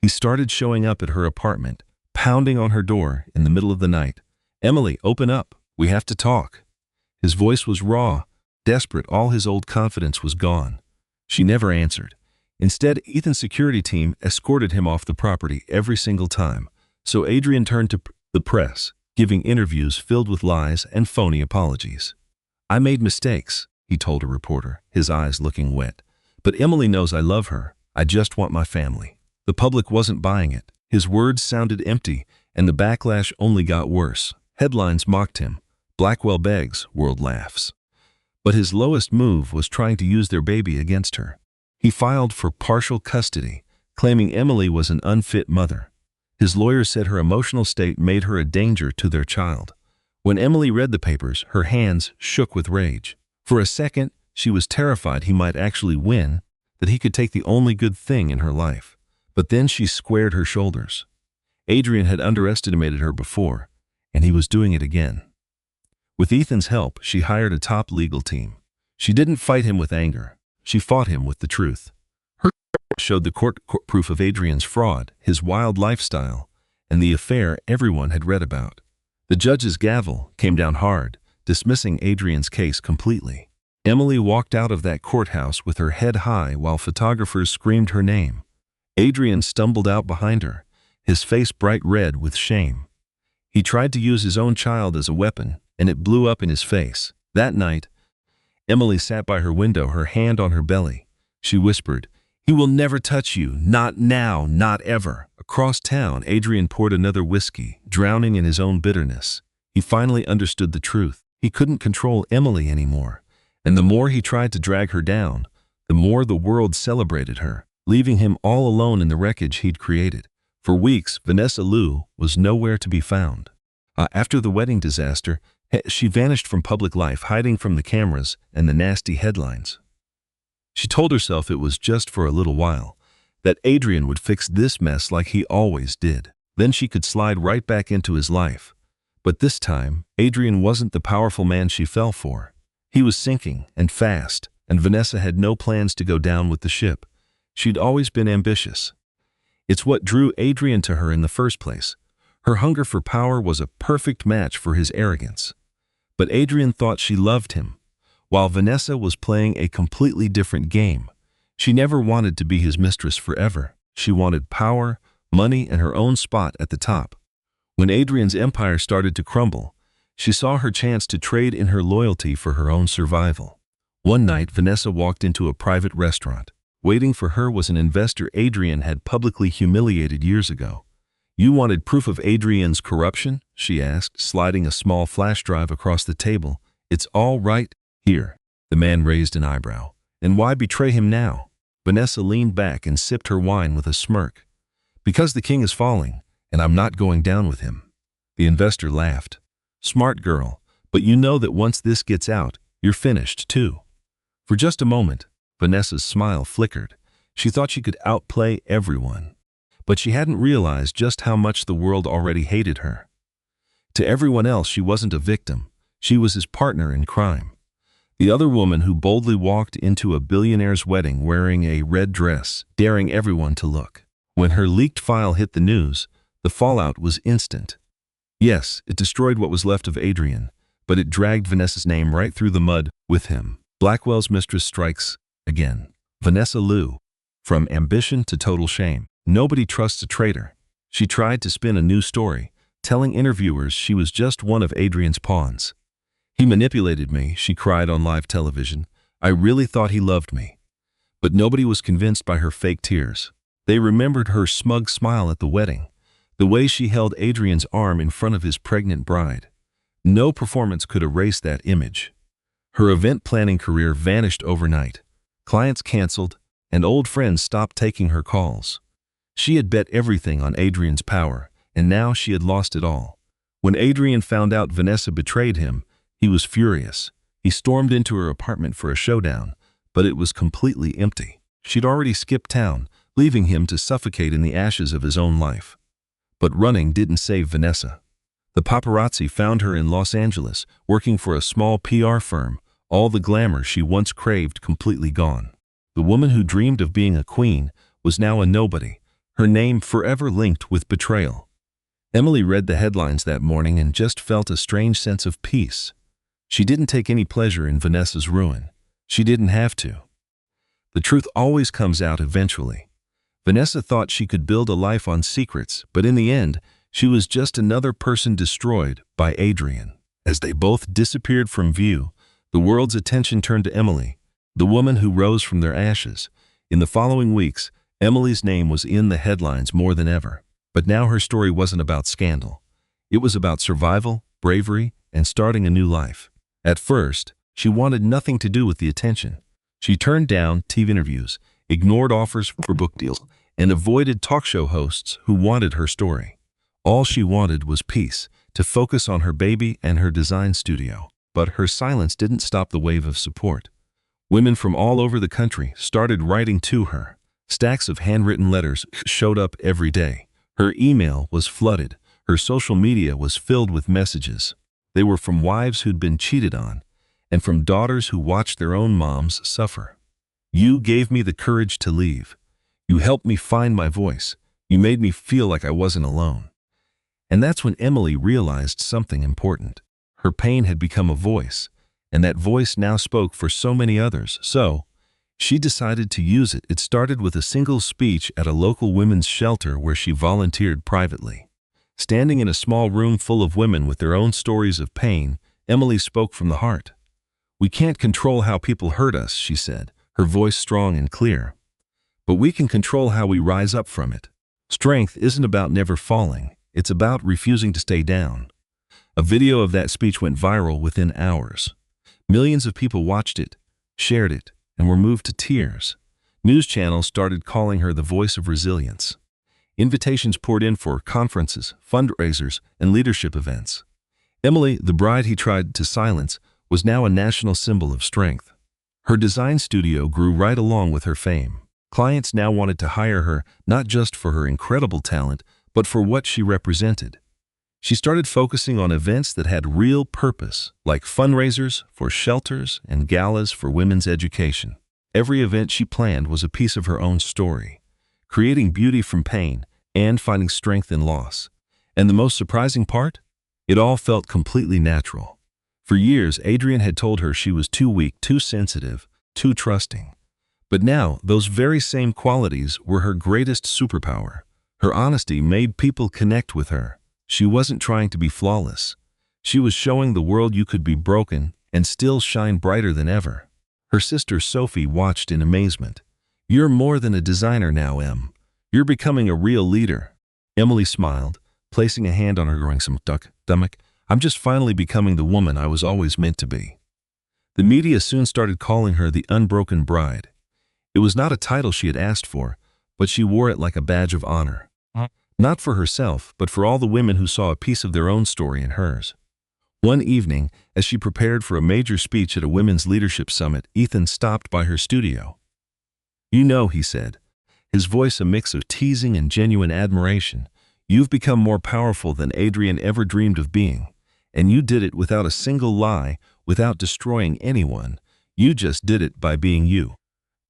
He started showing up at her apartment, pounding on her door in the middle of the night. "Emily, open up. We have to talk." His voice was raw, desperate. All his old confidence was gone. She never answered. Instead, Ethan's security team escorted him off the property every single time. So Adrian turned to the press, giving interviews filled with lies and phony apologies. "I made mistakes," he told a reporter, his eyes looking wet. "But Emily knows I love her. I just want my family." The public wasn't buying it. His words sounded empty, and the backlash only got worse. Headlines mocked him. "Blackwell begs, world laughs." But his lowest move was trying to use their baby against her. He filed for partial custody, claiming Emily was an unfit mother. His lawyer said her emotional state made her a danger to their child. When Emily read the papers, her hands shook with rage. For a second, she was terrified he might actually win, that he could take the only good thing in her life. But then she squared her shoulders. Adrian had underestimated her before, and he was doing it again. With Ethan's help, she hired a top legal team. She didn't fight him with anger. She fought him with the truth. Her showed the court proof of Adrian's fraud, his wild lifestyle, and the affair everyone had read about. The judge's gavel came down hard, dismissing Adrian's case completely. Emily walked out of that courthouse with her head high while photographers screamed her name. Adrian stumbled out behind her, his face bright red with shame. He tried to use his own child as a weapon, and it blew up in his face. That night, Emily sat by her window, her hand on her belly. She whispered, "He will never touch you, not now, not ever." Across town, Adrian poured another whiskey, drowning in his own bitterness. He finally understood the truth. He couldn't control Emily anymore, and the more he tried to drag her down, the more the world celebrated her, leaving him all alone in the wreckage he'd created. For weeks, Vanessa Liu was nowhere to be found. After the wedding disaster, she vanished from public life, hiding from the cameras and the nasty headlines. She told herself it was just for a little while, that Adrian would fix this mess like he always did. Then she could slide right back into his life. But this time, Adrian wasn't the powerful man she fell for. He was sinking, and fast, and Vanessa had no plans to go down with the ship. She'd always been ambitious. It's what drew Adrian to her in the first place. Her hunger for power was a perfect match for his arrogance. But Adrian thought she loved him, while Vanessa was playing a completely different game. She never wanted to be his mistress forever. She wanted power, money, and her own spot at the top. When Adrian's empire started to crumble, she saw her chance to trade in her loyalty for her own survival. One night, Vanessa walked into a private restaurant. Waiting for her was an investor Adrian had publicly humiliated years ago. "You wanted proof of Adrian's corruption?" she asked, sliding a small flash drive across the table. "It's all right here." The man raised an eyebrow. "And why betray him now?" Vanessa leaned back and sipped her wine with a smirk. "Because the king is falling, and I'm not going down with him." The investor laughed. "Smart girl, but you know that once this gets out, you're finished too." For just a moment, Vanessa's smile flickered. She thought she could outplay everyone. But she hadn't realized just how much the world already hated her. To everyone else, she wasn't a victim. She was his partner in crime. The other woman who boldly walked into a billionaire's wedding wearing a red dress, daring everyone to look. When her leaked file hit the news, the fallout was instant. Yes, it destroyed what was left of Adrian, but it dragged Vanessa's name right through the mud with him. Blackwell's mistress strikes again. Vanessa Liu. From ambition to total shame. Nobody trusts a traitor. She tried to spin a new story, telling interviewers she was just one of Adrian's pawns. "He manipulated me," she cried on live television. "I really thought he loved me." But nobody was convinced by her fake tears. They remembered her smug smile at the wedding, the way she held Adrian's arm in front of his pregnant bride. No performance could erase that image. Her event planning career vanished overnight. Clients canceled, and old friends stopped taking her calls. She had bet everything on Adrian's power, and now she had lost it all. When Adrian found out Vanessa betrayed him, he was furious. He stormed into her apartment for a showdown, but it was completely empty. She'd already skipped town, leaving him to suffocate in the ashes of his own life. But running didn't save Vanessa. The paparazzi found her in Los Angeles, working for a small PR firm, all the glamour she once craved completely gone. The woman who dreamed of being a queen was now a nobody, her name forever linked with betrayal. Emily read the headlines that morning and just felt a strange sense of peace. She didn't take any pleasure in Vanessa's ruin. She didn't have to. The truth always comes out eventually. Vanessa thought she could build a life on secrets, but in the end, she was just another person destroyed by Adrian. As they both disappeared from view, the world's attention turned to Emily, the woman who rose from their ashes. In the following weeks, Emily's name was in the headlines more than ever. But now her story wasn't about scandal. It was about survival, bravery, and starting a new life. At first, she wanted nothing to do with the attention. She turned down TV interviews, ignored offers for book deals, and avoided talk show hosts who wanted her story. All she wanted was peace, to focus on her baby and her design studio. But her silence didn't stop the wave of support. Women from all over the country started writing to her. Stacks of handwritten letters showed up every day. Her email was flooded. Her social media was filled with messages. They were from wives who'd been cheated on, and from daughters who watched their own moms suffer. You gave me the courage to leave. You helped me find my voice. You made me feel like I wasn't alone. And that's when Emily realized something important. Her pain had become a voice, and that voice now spoke for so many others. So, she decided to use it. It started with a single speech at a local women's shelter where she volunteered privately. Standing in a small room full of women with their own stories of pain, Emily spoke from the heart. "We can't control how people hurt us," she said, her voice strong and clear. "But we can control how we rise up from it. Strength isn't about never falling. It's about refusing to stay down." A video of that speech went viral within hours. Millions of people watched it, shared it, and were moved to tears. News channels started calling her the voice of resilience. Invitations poured in for conferences, fundraisers, and leadership events. Emily, the bride he tried to silence, was now a national symbol of strength. Her design studio grew right along with her fame. Clients now wanted to hire her not just for her incredible talent, but for what she represented. She started focusing on events that had real purpose, like fundraisers for shelters and galas for women's education. Every event she planned was a piece of her own story, creating beauty from pain and finding strength in loss. And the most surprising part? It all felt completely natural. For years, Adrian had told her she was too weak, too sensitive, too trusting. But now, those very same qualities were her greatest superpower. Her honesty made people connect with her. She wasn't trying to be flawless. She was showing the world you could be broken and still shine brighter than ever. Her sister Sophie watched in amazement. "You're more than a designer now, Em. You're becoming a real leader." Emily smiled, placing a hand on her growing stomach. "I'm just finally becoming the woman I was always meant to be." The media soon started calling her the unbroken bride. It was not a title she had asked for, but she wore it like a badge of honor. Not for herself, but for all the women who saw a piece of their own story in hers. One evening, as she prepared for a major speech at a women's leadership summit, Ethan stopped by her studio. "You know," he said, his voice a mix of teasing and genuine admiration, "you've become more powerful than Adrian ever dreamed of being. And you did it without a single lie, without destroying anyone. You just did it by being you."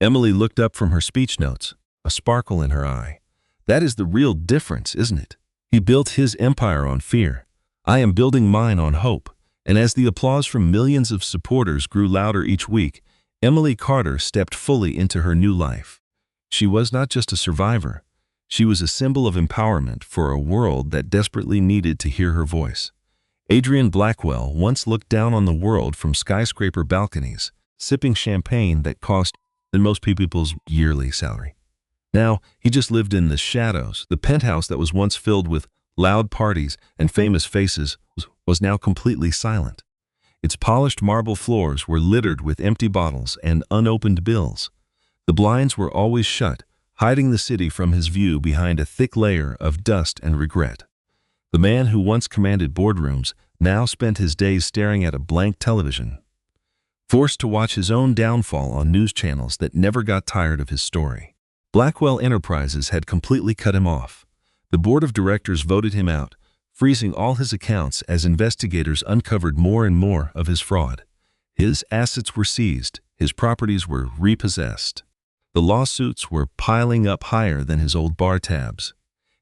Emily looked up from her speech notes, a sparkle in her eye. "That is the real difference, isn't it? He built his empire on fear. I am building mine on hope." And as the applause from millions of supporters grew louder each week, Emily Carter stepped fully into her new life. She was not just a survivor. She was a symbol of empowerment for a world that desperately needed to hear her voice. Adrian Blackwell once looked down on the world from skyscraper balconies, sipping champagne that cost than most people's yearly salary. Now, he just lived in the shadows. The penthouse that was once filled with loud parties and famous faces was now completely silent. Its polished marble floors were littered with empty bottles and unopened bills. The blinds were always shut, hiding the city from his view behind a thick layer of dust and regret. The man who once commanded boardrooms now spent his days staring at a blank television, forced to watch his own downfall on news channels that never got tired of his story. Blackwell Enterprises had completely cut him off. The board of directors voted him out, freezing all his accounts as investigators uncovered more and more of his fraud. His assets were seized, his properties were repossessed. The lawsuits were piling up higher than his old bar tabs.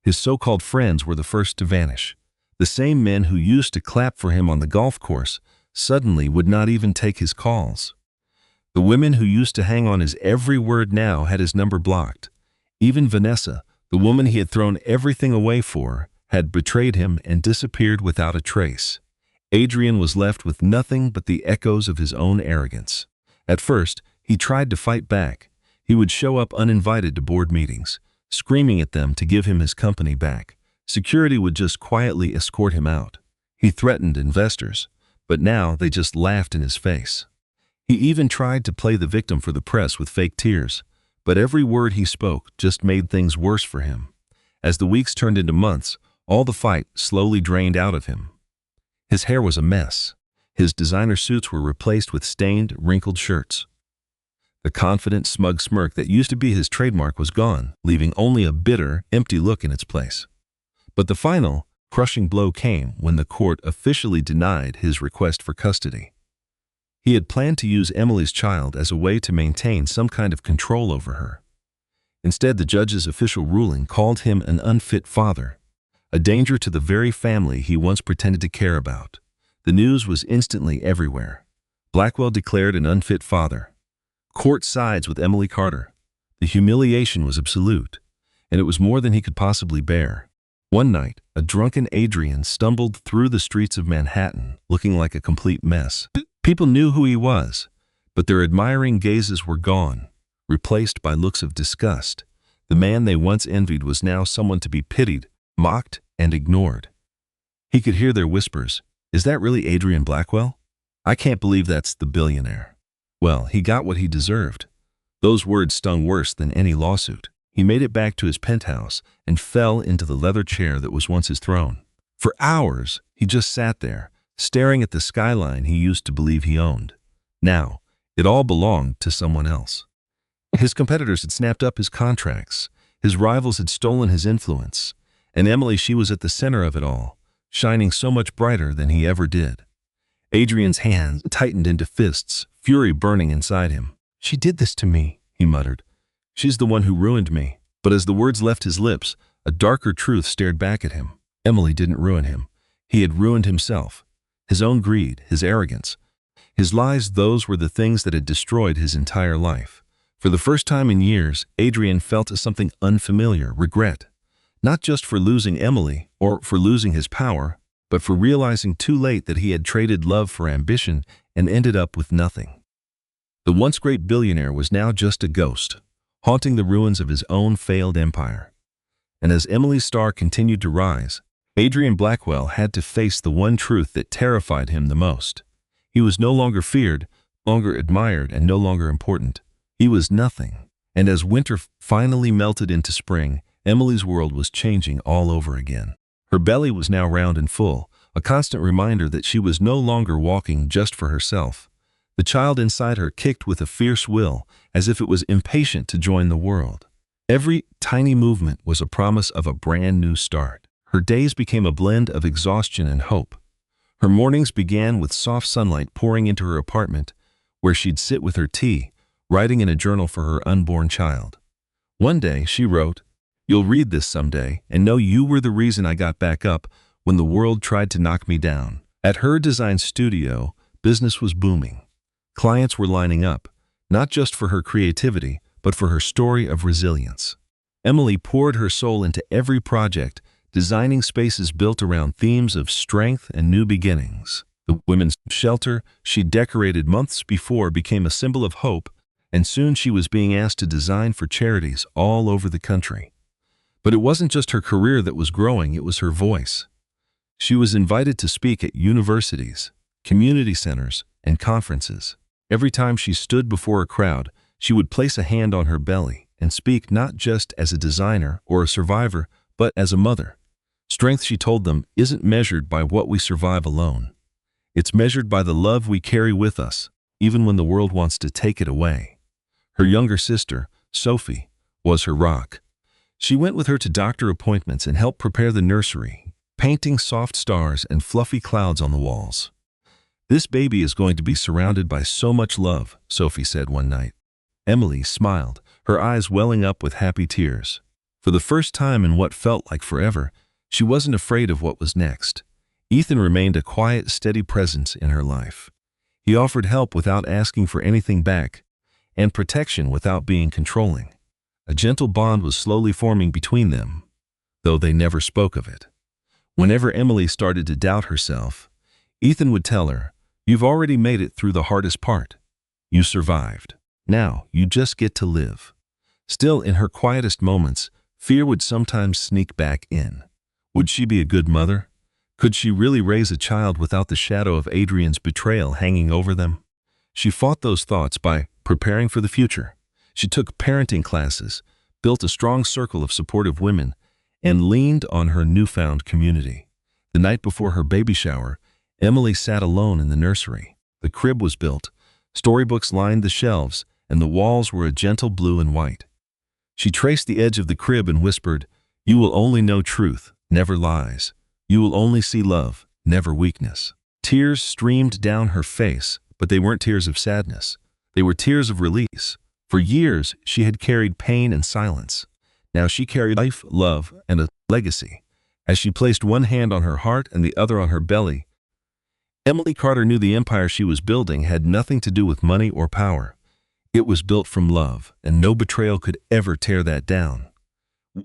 His so-called friends were the first to vanish. The same men who used to clap for him on the golf course suddenly would not even take his calls. The women who used to hang on his every word now had his number blocked. Even Vanessa, the woman he had thrown everything away for, had betrayed him and disappeared without a trace. Adrian was left with nothing but the echoes of his own arrogance. At first, he tried to fight back. He would show up uninvited to board meetings, screaming at them to give him his company back. Security would just quietly escort him out. He threatened investors, but now they just laughed in his face. He even tried to play the victim for the press with fake tears, but every word he spoke just made things worse for him. As the weeks turned into months, all the fight slowly drained out of him. His hair was a mess. His designer suits were replaced with stained, wrinkled shirts. The confident, smug smirk that used to be his trademark was gone, leaving only a bitter, empty look in its place. But the final, crushing blow came when the court officially denied his request for custody. He had planned to use Emily's child as a way to maintain some kind of control over her. Instead, the judge's official ruling called him an unfit father, a danger to the very family he once pretended to care about. The news was instantly everywhere. Blackwell declared an unfit father. Court sides with Emily Carter. The humiliation was absolute, and it was more than he could possibly bear. One night, a drunken Adrian stumbled through the streets of Manhattan, looking like a complete mess. People knew who he was, but their admiring gazes were gone, replaced by looks of disgust. The man they once envied was now someone to be pitied, mocked, and ignored. He could hear their whispers. Is that really Adrian Blackwell? I can't believe that's the billionaire. Well, he got what he deserved. Those words stung worse than any lawsuit. He made it back to his penthouse and fell into the leather chair that was once his throne. For hours, he just sat there, staring at the skyline he used to believe he owned. Now, it all belonged to someone else. His competitors had snapped up his contracts. His rivals had stolen his influence. And Emily, she was at the center of it all, shining so much brighter than he ever did. Adrian's hands tightened into fists, fury burning inside him. She did this to me, he muttered. She's the one who ruined me. But as the words left his lips, a darker truth stared back at him. Emily didn't ruin him. He had ruined himself. His own greed, his arrogance. His lies, those were the things that had destroyed his entire life. For the first time in years, Adrian felt something unfamiliar, regret. Not just for losing Emily or for losing his power, but for realizing too late that he had traded love for ambition and ended up with nothing. The once great billionaire was now just a ghost, haunting the ruins of his own failed empire. And as Emily's star continued to rise, Adrian Blackwell had to face the one truth that terrified him the most. He was no longer feared, longer admired, and no longer important. He was nothing. And as winter finally melted into spring, Emily's world was changing all over again. Her belly was now round and full, a constant reminder that she was no longer walking just for herself. The child inside her kicked with a fierce will, as if it was impatient to join the world. Every tiny movement was a promise of a brand new start. Her days became a blend of exhaustion and hope. Her mornings began with soft sunlight pouring into her apartment, where she'd sit with her tea, writing in a journal for her unborn child. One day, she wrote, "You'll read this someday and know you were the reason I got back up when the world tried to knock me down." At her design studio, business was booming. Clients were lining up, not just for her creativity, but for her story of resilience. Emily poured her soul into every project, designing spaces built around themes of strength and new beginnings. The women's shelter she decorated months before became a symbol of hope, and soon she was being asked to design for charities all over the country. But it wasn't just her career that was growing, it was her voice. She was invited to speak at universities, community centers, and conferences. Every time she stood before a crowd, she would place a hand on her belly and speak not just as a designer or a survivor, but as a mother. Strength, she told them, isn't measured by what we survive alone. It's measured by the love we carry with us, even when the world wants to take it away. Her younger sister, Sophie, was her rock. She went with her to doctor appointments and helped prepare the nursery, painting soft stars and fluffy clouds on the walls. "This baby is going to be surrounded by so much love," Sophie said one night. Emily smiled, her eyes welling up with happy tears. For the first time in what felt like forever, she wasn't afraid of what was next. Ethan remained a quiet, steady presence in her life. He offered help without asking for anything back, and protection without being controlling. A gentle bond was slowly forming between them, though they never spoke of it. Whenever Emily started to doubt herself, Ethan would tell her, "You've already made it through the hardest part. You survived. Now you just get to live." Still, in her quietest moments, fear would sometimes sneak back in. Would she be a good mother? Could she really raise a child without the shadow of Adrian's betrayal hanging over them? She fought those thoughts by preparing for the future. She took parenting classes, built a strong circle of supportive women, and leaned on her newfound community. The night before her baby shower, Emily sat alone in the nursery. The crib was built, storybooks lined the shelves, and the walls were a gentle blue and white. She traced the edge of the crib and whispered, "You will only know truth, never lies. You will only see love, never weakness." Tears streamed down her face, but they weren't tears of sadness. They were tears of release. For years, she had carried pain and silence. Now she carried life, love, and a legacy. As she placed one hand on her heart and the other on her belly, Emily Carter knew the empire she was building had nothing to do with money or power. It was built from love, and no betrayal could ever tear that down.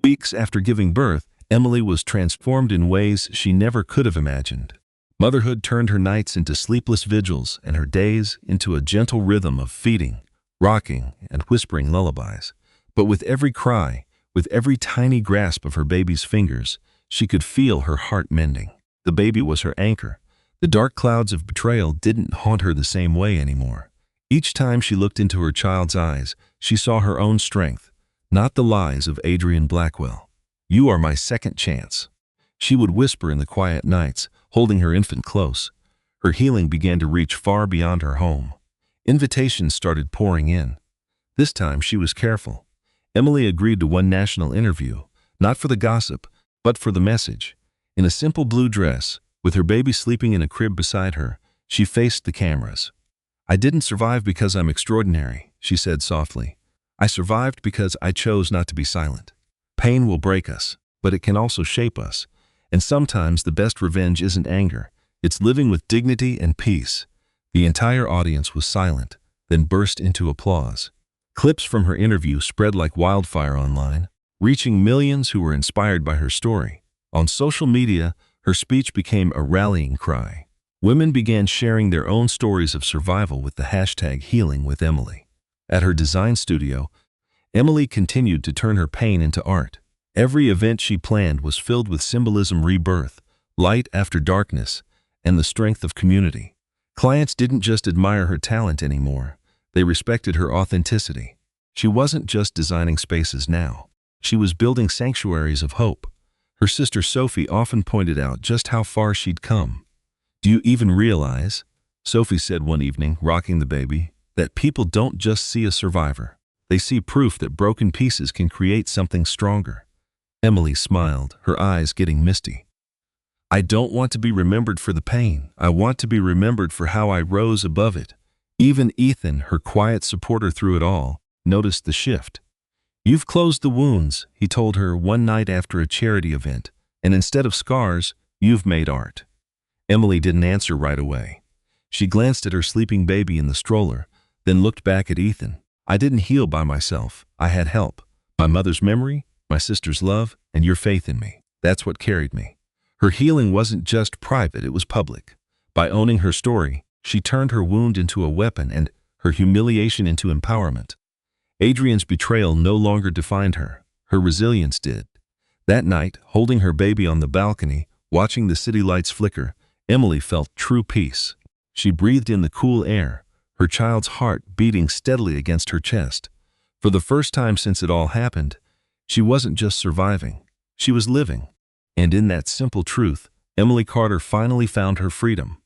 Weeks after giving birth, Emily was transformed in ways she never could have imagined. Motherhood turned her nights into sleepless vigils and her days into a gentle rhythm of feeding, rocking, and whispering lullabies. But with every cry, with every tiny grasp of her baby's fingers, she could feel her heart mending. The baby was her anchor. The dark clouds of betrayal didn't haunt her the same way anymore. Each time she looked into her child's eyes, she saw her own strength, not the lies of Adrian Blackwell. "You are my second chance," she would whisper in the quiet nights, holding her infant close. Her healing began to reach far beyond her home. Invitations started pouring in. This time she was careful. Emily agreed to one national interview, not for the gossip, but for the message. In a simple blue dress, with her baby sleeping in a crib beside her, she faced the cameras. "I didn't survive because I'm extraordinary," she said softly. "I survived because I chose not to be silent. Pain will break us, but it can also shape us. And sometimes the best revenge isn't anger. It's living with dignity and peace." The entire audience was silent, then burst into applause. Clips from her interview spread like wildfire online, reaching millions who were inspired by her story. On social media, her speech became a rallying cry. Women began sharing their own stories of survival with the hashtag #HealingWithEmily. At her design studio, Emily continued to turn her pain into art. Every event she planned was filled with symbolism, rebirth, light after darkness, and the strength of community. Clients didn't just admire her talent anymore. They respected her authenticity. She wasn't just designing spaces now. She was building sanctuaries of hope. Her sister Sophie often pointed out just how far she'd come. "Do you even realize," Sophie said one evening, rocking the baby, "that people don't just see a survivor. They see proof that broken pieces can create something stronger." Emily smiled, her eyes getting misty. "I don't want to be remembered for the pain. I want to be remembered for how I rose above it." Even Ethan, her quiet supporter through it all, noticed the shift. "You've closed the wounds," he told her one night after a charity event, "and instead of scars, you've made art." Emily didn't answer right away. She glanced at her sleeping baby in the stroller, then looked back at Ethan. "I didn't heal by myself. I had help. My mother's memory, my sister's love, and your faith in me. That's what carried me." Her healing wasn't just private, it was public. By owning her story, she turned her wound into a weapon and her humiliation into empowerment. Adrian's betrayal no longer defined her. Her resilience did. That night, holding her baby on the balcony, watching the city lights flicker, Emily felt true peace. She breathed in the cool air, her child's heart beating steadily against her chest. For the first time since it all happened, she wasn't just surviving, she was living. And in that simple truth, Emily Carter finally found her freedom.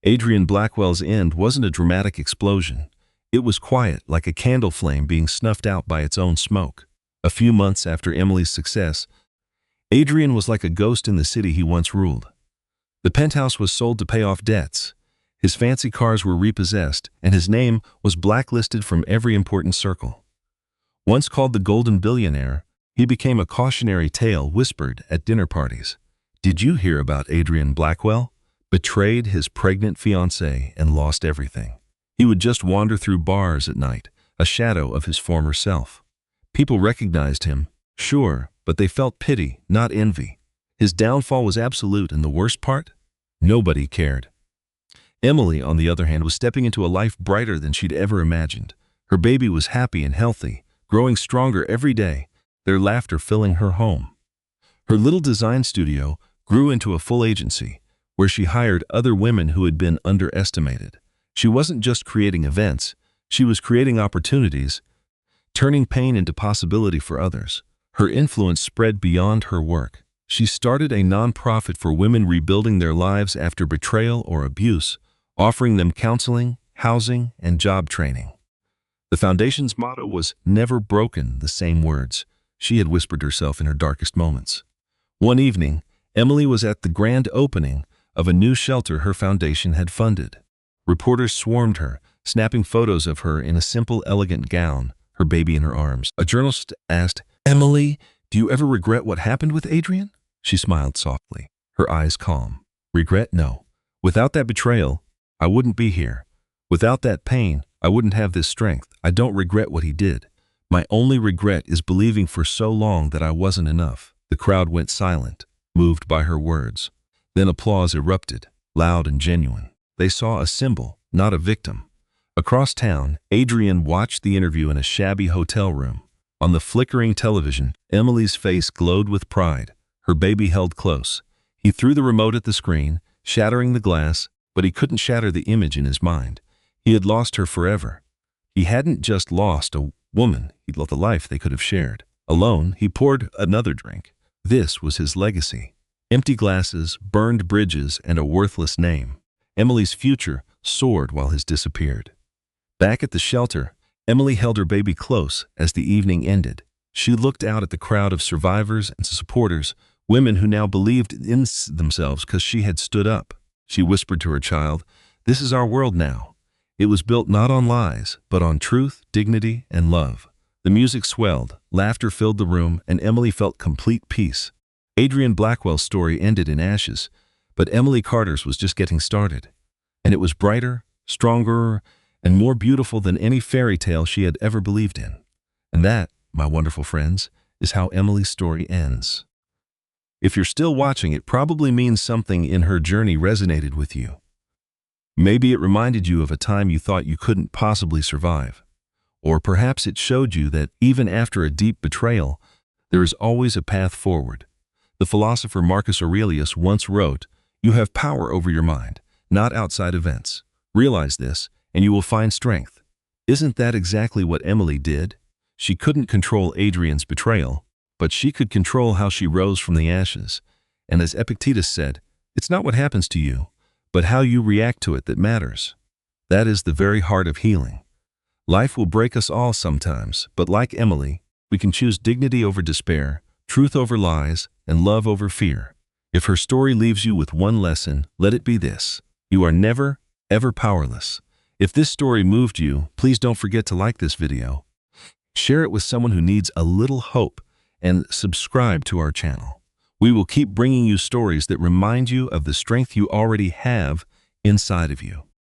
Adrian Blackwell's end wasn't a dramatic explosion. It was quiet, like a candle flame being snuffed out by its own smoke. A few months after Emily's success, Adrian was like a ghost in the city he once ruled. The penthouse was sold to pay off debts. His fancy cars were repossessed, and his name was blacklisted from every important circle. Once called the Golden Billionaire, he became a cautionary tale whispered at dinner parties. Did you hear about Adrian Blackwell? Betrayed his pregnant fiancée and lost everything. He would just wander through bars at night, a shadow of his former self. People recognized him, sure, but they felt pity, not envy. His downfall was absolute, and the worst part? Nobody cared. Emily, on the other hand, was stepping into a life brighter than she'd ever imagined. Her baby was happy and healthy, growing stronger every day, their laughter filling her home. Her little design studio grew into a full agency, where she hired other women who had been underestimated. She wasn't just creating events, she was creating opportunities, turning pain into possibility for others. Her influence spread beyond her work. She started a nonprofit for women rebuilding their lives after betrayal or abuse, offering them counseling, housing, and job training. The foundation's motto was "Never broken," the same words she had whispered herself in her darkest moments. One evening, Emily was at the grand opening of a new shelter her foundation had funded. Reporters swarmed her, snapping photos of her in a simple, elegant gown, her baby in her arms. A journalist asked, "Emily, do you ever regret what happened with Adrian?" She smiled softly, her eyes calm. "Regret? No. Without that betrayal, I wouldn't be here. Without that pain, I wouldn't have this strength. I don't regret what he did. My only regret is believing for so long that I wasn't enough." The crowd went silent, moved by her words. Then applause erupted, loud and genuine. They saw a symbol, not a victim. Across town, Adrian watched the interview in a shabby hotel room. On the flickering television, Emily's face glowed with pride, her baby held close. He threw the remote at the screen, shattering the glass, but he couldn't shatter the image in his mind. He had lost her forever. He hadn't just lost a woman, he'd lost a life they could have shared. Alone, he poured another drink. This was his legacy. Empty glasses, burned bridges, and a worthless name. Emily's future soared while his disappeared. Back at the shelter, Emily held her baby close as the evening ended. She looked out at the crowd of survivors and supporters, women who now believed in themselves because she had stood up. She whispered to her child, "This is our world now." It was built not on lies, but on truth, dignity, and love. The music swelled, laughter filled the room, and Emily felt complete peace. Adrian Blackwell's story ended in ashes, but Emily Carter's was just getting started. And it was brighter, stronger, and more beautiful than any fairy tale she had ever believed in. And that, my wonderful friends, is how Emily's story ends. If you're still watching, it probably means something in her journey resonated with you. Maybe it reminded you of a time you thought you couldn't possibly survive. Or perhaps it showed you that even after a deep betrayal, there is always a path forward. The philosopher Marcus Aurelius once wrote, "You have power over your mind, not outside events. Realize this, and you will find strength." Isn't that exactly what Emily did? She couldn't control Adrian's betrayal, but she could control how she rose from the ashes. And as Epictetus said, it's not what happens to you, but how you react to it that matters. That is the very heart of healing. Life will break us all sometimes, but like Emily, we can choose dignity over despair, truth over lies, and love over fear. If her story leaves you with one lesson, let it be this: you are never, ever powerless. If this story moved you, please don't forget to like this video, share it with someone who needs a little hope, and subscribe to our channel. We will keep bringing you stories that remind you of the strength you already have inside of you.